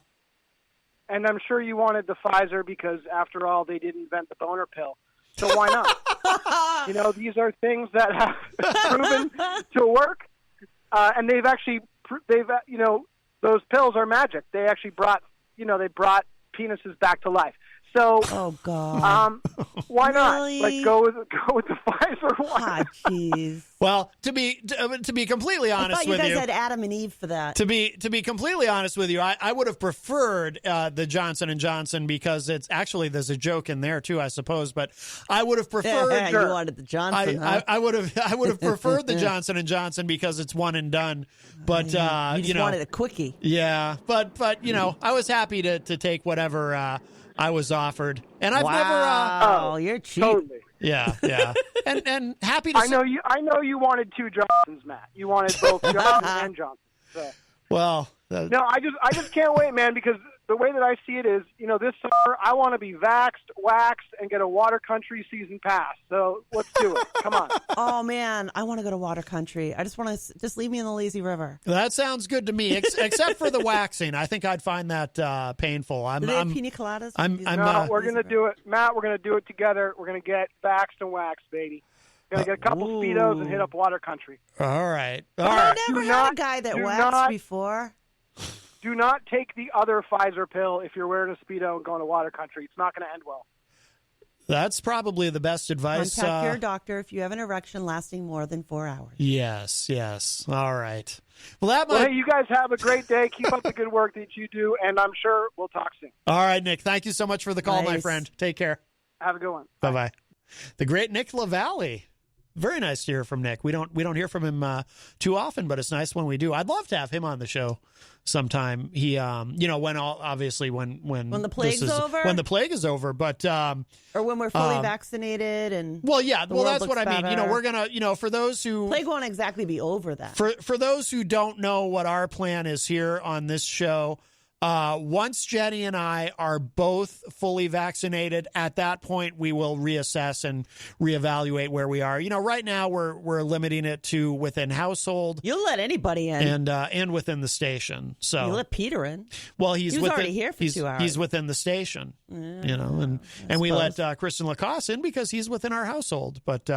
And I'm sure you wanted the Pfizer because, after all, they did invent the boner pill. So why not? These are things that have proven to work, and they've those pills are magic. They actually brought penises back to life. So, oh God, why really? not? Like go with the Pfizer one. Ah, jeez. Well, to be completely honest with you, I thought you guys had Adam and Eve for that. To be completely honest with you, I would have preferred the Johnson & Johnson because it's actually there's a joke in there too, I suppose. But I would have preferred. You wanted the Johnson. I would have preferred the Johnson & Johnson because it's one and done. But you just wanted a quickie. Yeah, but I was happy to take whatever I was offered, and I've never. You're cheap. Totally. Yeah, and happy to. I know you wanted two Johnsons, Matt. You wanted both Johnson and Johnson. So. Well, no, I just can't wait, man. Because the way that I see it is, this summer I want to be vaxxed, waxed, and get a water country season pass. So let's do it. Come on. Oh man, I want to go to water country. I just want to just leave me in the lazy river. That sounds good to me, except for the waxing. I think I'd find that painful. Do they have pina coladas? We're gonna do it, Matt. We're gonna do it together. We're gonna get vaxxed and waxed, baby. We're gonna get a couple Speedos and hit up water country. All right. I've never had a guy that waxed before. Do not take the other Pfizer pill if you're wearing a Speedo and going to water country. It's not going to end well. That's probably the best advice. Contact your doctor if you have an erection lasting more than 4 hours. Yes. All right. Well, hey, you guys have a great day. Keep up the good work that you do, and I'm sure we'll talk soon. All right, Nick. Thank you so much for the call, my friend. Take care. Have a good one. Bye-bye. The great Nick Lavallee. Very nice to hear from Nick. We don't hear from him too often, but it's nice when we do. I'd love to have him on the show sometime. He, when the plague's over, when the plague is over, but or when we're fully vaccinated and that's what I mean. We're gonna, for those who plague won't exactly be over that. For those who don't know what our plan is here on this show. Once Jenny and I are both fully vaccinated, at that point we will reassess and reevaluate where we are. Right now we're limiting it to within household. You'll let anybody in, and within the station. So you let Peter in. Well, he's already here for 2 hours. He's within the station, and we let Kristen Lacoste in because he's within our household. But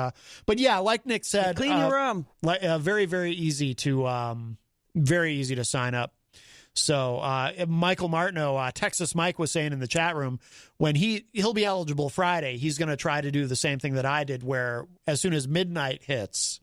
yeah, like Nick said, clean your room. Very easy to sign up. So Michael Martineau, Texas Mike, was saying in the chat room when he'll be eligible Friday, he's going to try to do the same thing that I did, where as soon as midnight hits,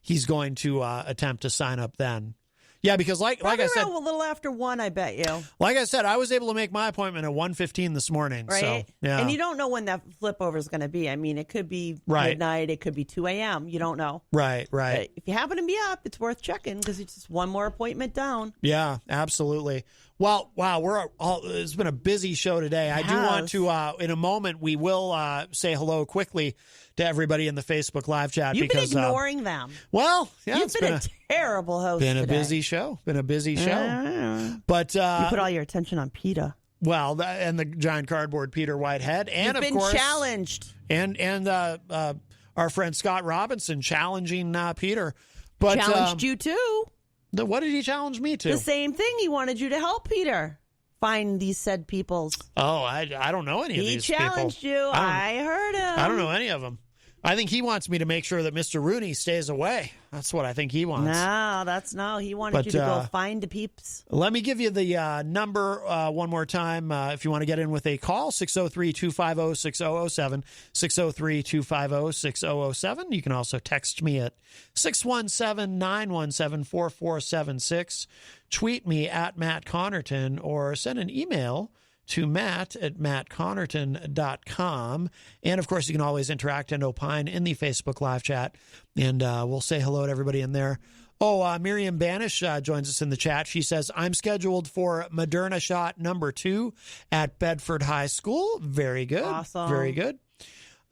he's going to attempt to sign up then. Yeah, because like I said, a little after 1, I bet you. Like I said, I was able to make my appointment at 1:15 this morning. Right. So, yeah. And you don't know when that flip over is going to be. I mean, it could be midnight, it could be 2 a.m. You don't know. Right. But if you happen to be up, it's worth checking because it's just one more appointment down. Yeah, absolutely. Well, wow, it's been a busy show today. I do want to, in a moment, we will say hello quickly to everybody in the Facebook live chat. You've been ignoring them. Well, yeah, You've been a terrible host. Been a today. busy show. But you put all your attention on PETA. Well, and the giant cardboard Peter Whitehead, and You've of been course challenged, and our friend Scott Robinson challenging Peter. But challenged you too. What did he challenge me to? The same thing. He wanted you to help Peter find these said peoples. Oh, I don't know any of these people. He challenged you. I heard him. I don't know any of them. I think he wants me to make sure that Mr. Rooney stays away. That's what I think he wants. No. He wanted you to go find the peeps. Let me give you the number one more time if you want to get in with a call, 603-250-6007, 603-250-6007. You can also text me at 617-917-4476. Tweet me at Matt Connarton or send an email to matt@mattconnerton.com. And, of course, you can always interact and opine in the Facebook live chat, and we'll say hello to everybody in there. Oh, Miriam Banish joins us in the chat. She says, I'm scheduled for Moderna shot number 2 at Bedford High School. Very good. Awesome. Very good.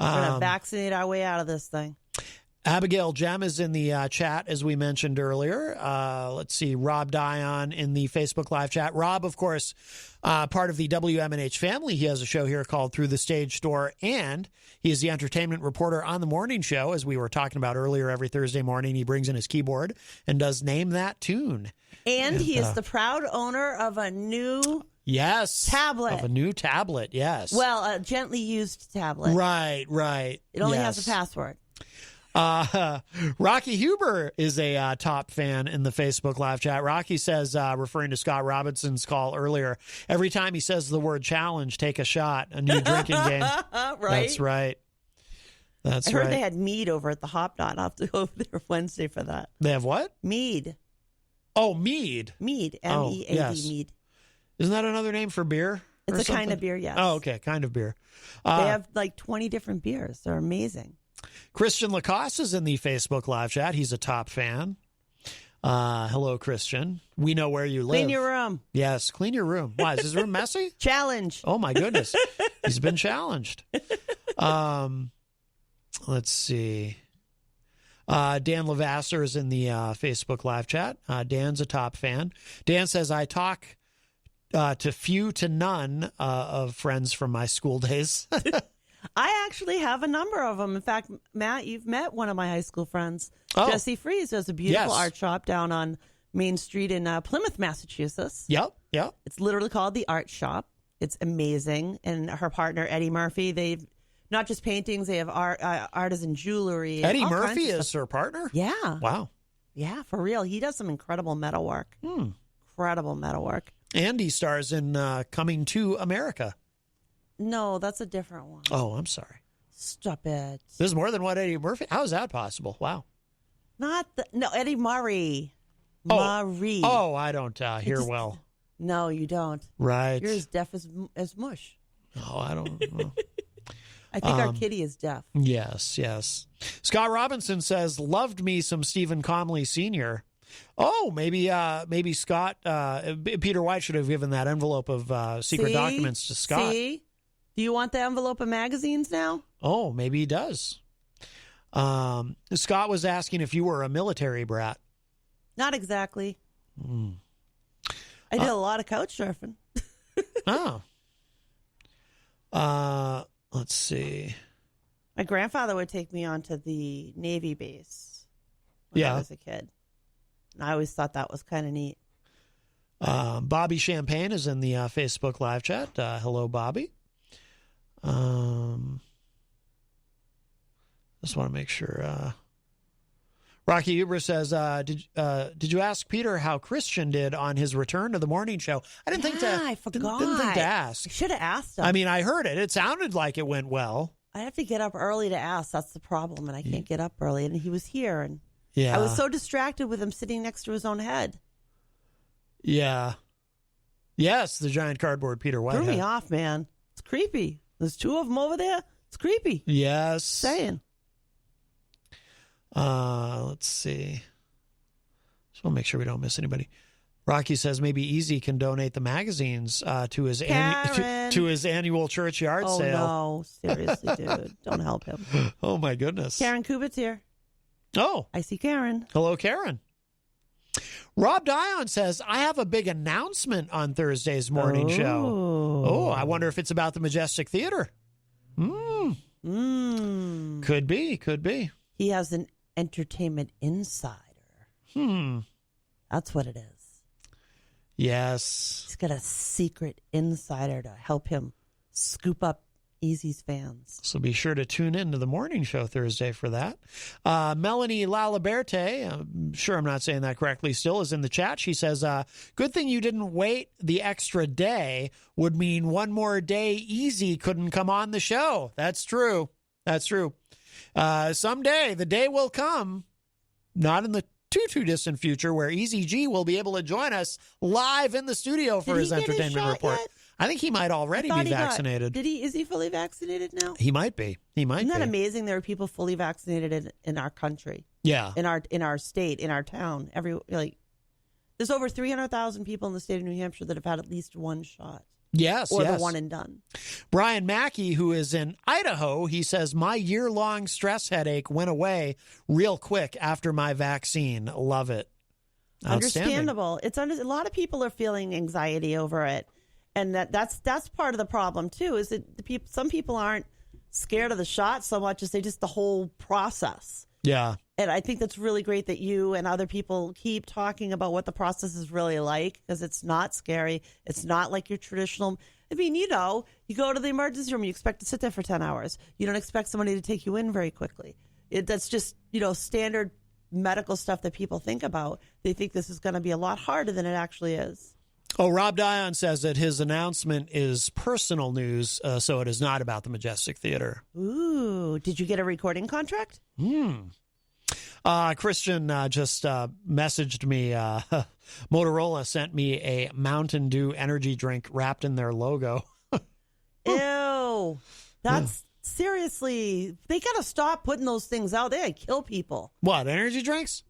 We're going to vaccinate our way out of this thing. Abigail Jem is in the chat, as we mentioned earlier. Let's see, Rob Dion in the Facebook live chat. Rob, of course, part of the WMNH family. He has a show here called Through the Stage Door, and he is the entertainment reporter on the morning show, as we were talking about earlier. Every Thursday morning, he brings in his keyboard and does Name That Tune. And he is the proud owner of a new... tablet. Of a new tablet, yes. Well, a gently used tablet. Right. It only has a password. Rocky Huber is a top fan in the Facebook live chat. Rocky says, referring to Scott Robinson's call earlier, every time he says the word challenge, take a shot, a new drinking game. Right. That's right. I heard they had mead over at the Hop Knot. I'll have to go over there Wednesday for that. They have what? Mead. Oh, mead. Mead. M-E-A-D, yes. mead. Isn't that another name for beer? It's a kind of beer, yes. Oh, okay, kind of beer. They have like 20 different beers. They're amazing. Christian Lacoste is in the Facebook live chat. He's a top fan. Hello, Christian. We know where you live. Clean your room. Yes, clean your room. Why, is his room messy? Challenge. Oh, my goodness. He's been challenged. Let's see. Dan Lavasser is in the Facebook live chat. Dan's a top fan. Dan says, I talk to few to none of friends from my school days. I actually have a number of them. In fact, Matt, you've met one of my high school friends. Jesse Fries has a beautiful art shop down on Main Street in Plymouth, Massachusetts. Yep. It's literally called The Art Shop. It's amazing. And her partner, Eddie Murphy, they've not just paintings, they have artisan jewelry. Eddie Murphy is her partner? Yeah. Wow. Yeah, for real. He does some incredible metalwork. Incredible metalwork. And he stars in Coming to America. No, that's a different one. Oh, I'm sorry. Stop it. There's more than one Eddie Murphy? How is that possible? Wow. Eddie Murray. Murray. Oh, I don't hear well. No, you don't. Right. You're as deaf as mush. Oh, I don't know. I think our kitty is deaf. Yes. Scott Robinson says, loved me some Stephen Comley Sr. Oh, maybe Scott, Peter White should have given that envelope of secret documents to Scott. See? Do you want the envelope of magazines now? Oh, maybe he does. Scott was asking if you were a military brat. Not exactly. I did a lot of couch surfing. Let's see. My grandfather would take me onto the Navy base when I was a kid. And I always thought that was kind of neat. Bobby Champagne is in the Facebook live chat. Hello, Bobby. Just want to make sure. Rocky Huber says, did you ask Peter how Christian did on his return to the morning show? I didn't think to. I forgot. Didn't think to ask. I should have asked him. I mean, I heard it. It sounded like it went well. I have to get up early to ask. That's the problem, and I can't get up early. And he was here, and I was so distracted with him sitting next to his own head. Yeah. Yes, the giant cardboard Peter Whitehead. Threw me off, man. It's creepy. There's two of them over there. It's creepy. Yes. Saying. Let's see. Just want to make sure we don't miss anybody. Rocky says maybe Easy can donate the magazines to his annual church yard sale. Oh, no. Seriously, dude. Don't help him. Oh, my goodness. Karen Kubit's here. Oh. I see Karen. Hello, Karen. Rob Dion says, I have a big announcement on Thursday's morning show. Oh, I wonder if it's about the Majestic Theater. Could be. He has an entertainment insider. That's what it is. Yes. He's got a secret insider to help him scoop up Easy's fans. So be sure to tune in to the morning show Thursday for that. Melanie Laliberte, I'm sure I'm not saying that correctly still, is in the chat. She says, good thing you didn't wait the extra day. Would mean one more day Easy couldn't come on the show. That's true. That's true. Someday the day will come, not in the too distant future, where Eazy-G will be able to join us live in the studio for his entertainment report. Yet? I think he might already be vaccinated. Is he fully vaccinated now? He might be. Isn't that amazing? There are people fully vaccinated in our country. Yeah. In our state, in our town. There's over 300,000 people in the state of New Hampshire that have had at least one shot. Yes, or the one and done. Brian Mackey, who is in Idaho, he says, my year-long stress headache went away real quick after my vaccine. Love it. Understandable. A lot of people are feeling anxiety over it. And that's part of the problem, too, is that some people aren't scared of the shot so much as the whole process. Yeah. And I think that's really great that you and other people keep talking about what the process is really like, because it's not scary. It's not like your traditional. I mean, you go to the emergency room, you expect to sit there for 10 hours. You don't expect somebody to take you in very quickly. That's just, standard medical stuff that people think about. They think this is going to be a lot harder than it actually is. Oh, Rob Dion says that his announcement is personal news, so it is not about the Majestic Theater. Ooh, did you get a recording contract? Christian just messaged me. Motorola sent me a Mountain Dew energy drink wrapped in their logo. Ew. That's seriously, they got to stop putting those things out there and kill people. What, energy drinks?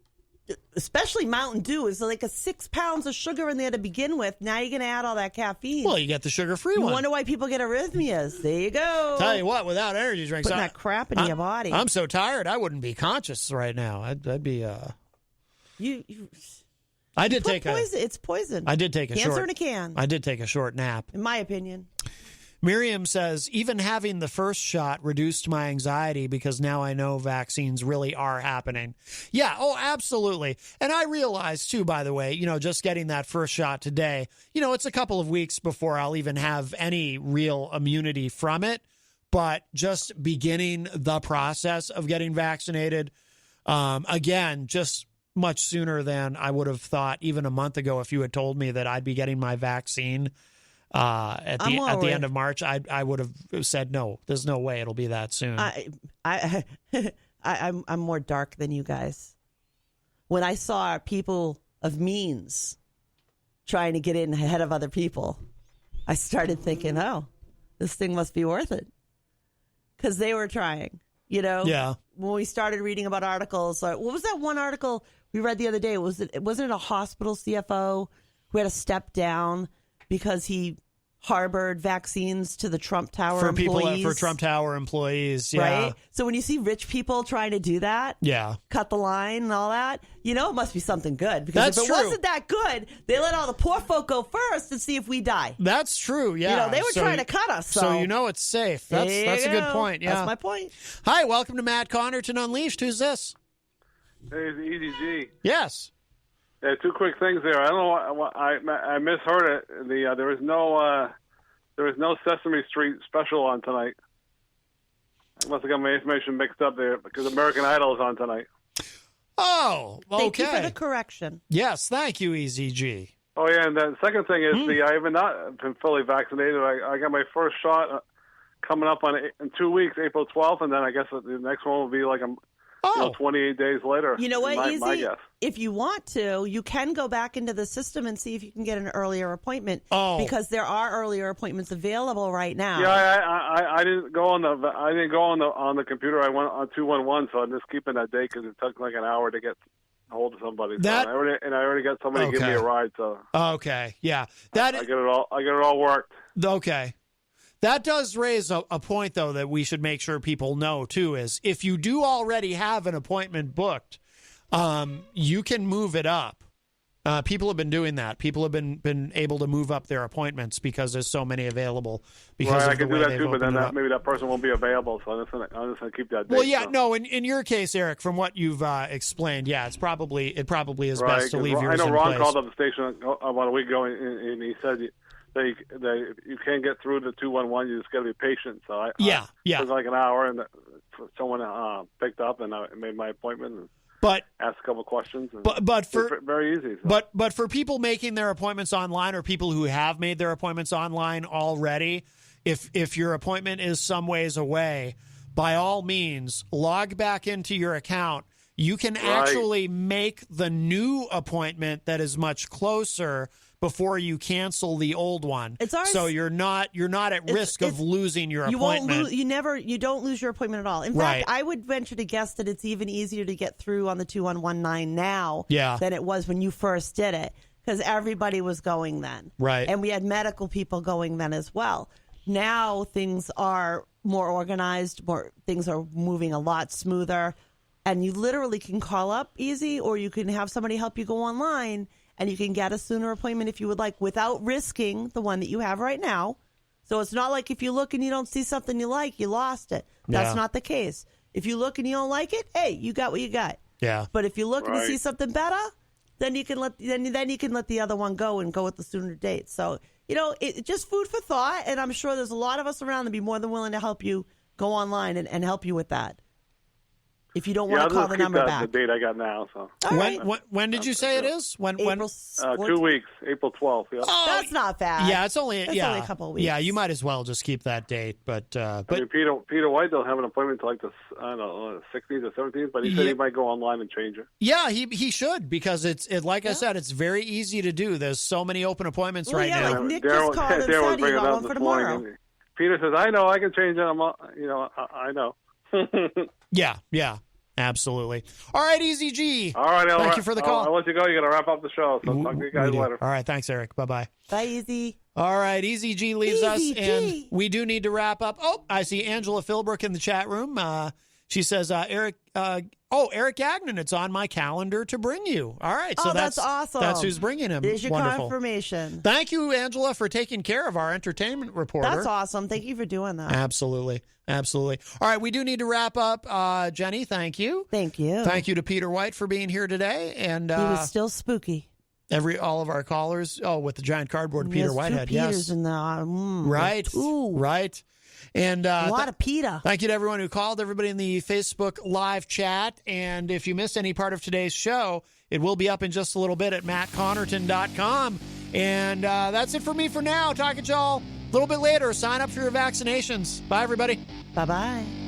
Especially Mountain Dew is like 6 pounds of sugar in there to begin with. Now you're going to add all that caffeine. Well, you get the sugar-free one. You wonder why people get arrhythmias. There you go. Tell you what, without energy drinks, putting that crap in your body. I'm so tired, I wouldn't be conscious right now. I'd be. I did take poison. It's poison. I did take a Cancer in a can. I did take a short nap. In my opinion. Miriam says, even having the first shot reduced my anxiety because now I know vaccines really are happening. Yeah, oh, absolutely. And I realize, too, by the way, just getting that first shot today, it's a couple of weeks before I'll even have any real immunity from it. But just beginning the process of getting vaccinated, again, just much sooner than I would have thought even a month ago if you had told me that I'd be getting my vaccine at the end of March, I would have said no. There's no way it'll be that soon. I'm more dark than you guys. When I saw people of means trying to get in ahead of other people, I started thinking, oh, this thing must be worth it, because they were trying. Yeah. When we started reading about articles, what was that one article we read the other day? Wasn't it a hospital CFO who had to step down because he harbored vaccines to the Trump Tower employees? For Trump Tower employees, yeah. Right? So when you see rich people trying to do that, cut the line and all that, it must be something good. Because if it wasn't that good, they let all the poor folk go first and see if we die. That's true, yeah. They were trying to cut us. So it's safe. That's a good point, yeah. That's my point. Hi, welcome to Matt Connarton Unleashed. Who's this? Hey, it's Eazy-G. Yes. Yeah, 2 quick things there. I don't know. I misheard it. There was no Sesame Street special on tonight. I must have got my information mixed up there because American Idol is on tonight. Oh, okay. Thank you for the correction. Yes, thank you, Eazy-G. Oh yeah, and the second thing is I have not been fully vaccinated. I got my first shot coming up in 2 weeks, April 12th, and then I guess the next one will be like 28 days later. You know what, my guess. If you want to, you can go back into the system and see if you can get an earlier appointment. Because there are earlier appointments available right now. Yeah, I didn't go on the computer. I went on 211, so I'm just keeping that date because it took like an hour to get a hold of somebody. I already got somebody to give me a ride. So okay, yeah, I get it all worked. Okay. That does raise a point, though, that we should make sure people know, too, is if you do already have an appointment booked, you can move it up. People have been doing that. People have been able to move up their appointments because there's so many available. Because I can do that, too, but then maybe that person won't be available, so I'm just going to keep that date. Well, yeah, no, in your case, Eric, from what you've explained, yeah, it probably is best to leave yours in place. I know Ron called up the station about a week ago, and he said you can't get through the 211. You just got to be patient. So it was like an hour, and someone picked up, and I made my appointment and asked a couple questions. But for very easy. So. But for people making their appointments online, or people who have made their appointments online already, if your appointment is some ways away, by all means, log back into your account. You can actually make the new appointment that is much closer before you cancel the old one. So you're not at risk of losing your appointment. You don't lose your appointment at all. In fact, I would venture to guess that it's even easier to get through on the 2119 now than it was when you first did it, because everybody was going then. Right. And we had medical people going then as well. Now things are more organized, things are moving a lot smoother, and you literally can call up Easy, or you can have somebody help you go online, and you can get a sooner appointment if you would like, without risking the one that you have right now. So it's not like if you look and you don't see something you like, you lost it. That's not the case. If you look and you don't like it, hey, you got what you got. Yeah. But if you look and you see something better, then you can let the other one go and go with the sooner date. So, it's just food for thought, and I'm sure there's a lot of us around that be more than willing to help you go online and help you with that. If you don't want to call the number back. The date I got now. So when did you say it is? When? 2 weeks, April 12th. Yeah. Oh, that's not bad. Yeah, it's only only a couple of weeks. Yeah, you might as well just keep that date. But I mean, Peter White don't have an appointment until like the 16th or 17th, but he said he might go online and change it. Yeah, he should, because it's like I said, it's very easy to do. There's so many open appointments now. Like Nick just called and said he got one for tomorrow. Peter says, "I know, I can change it. I know." Yeah. Absolutely. All right, Eazy-G. All right, thank you for the call. I'll let you go. You got to wrap up the show. So talk to you guys later. All right, thanks, Eric. Bye-bye. Bye, Easy. All right, Eazy-G leaves us, and we do need to wrap up. Oh, I see Angela Philbrook in the chat room. She says, Eric Gagnon, it's on my calendar to bring you. All right, so that's awesome. That's who's bringing him. There's your Wonderful. confirmation. Thank you, Angela, for taking care of our entertainment reporter. That's awesome. Thank you for doing that. Absolutely. All right, we do need to wrap up. Jenny, thank you. Thank you. Thank you to Peter White for being here today. And he was still spooky. All of our callers. Oh, with the giant cardboard Peter Whitehead. Peters in the right. Ooh. Right. And a lot of Peter. Thank you to everyone who called, everybody in the Facebook live chat. And if you missed any part of today's show, it will be up in just a little bit at mattconnarton.com. And that's it for me for now. Talking to y'all a little bit later. Sign up for your vaccinations. Bye, everybody. Bye-bye.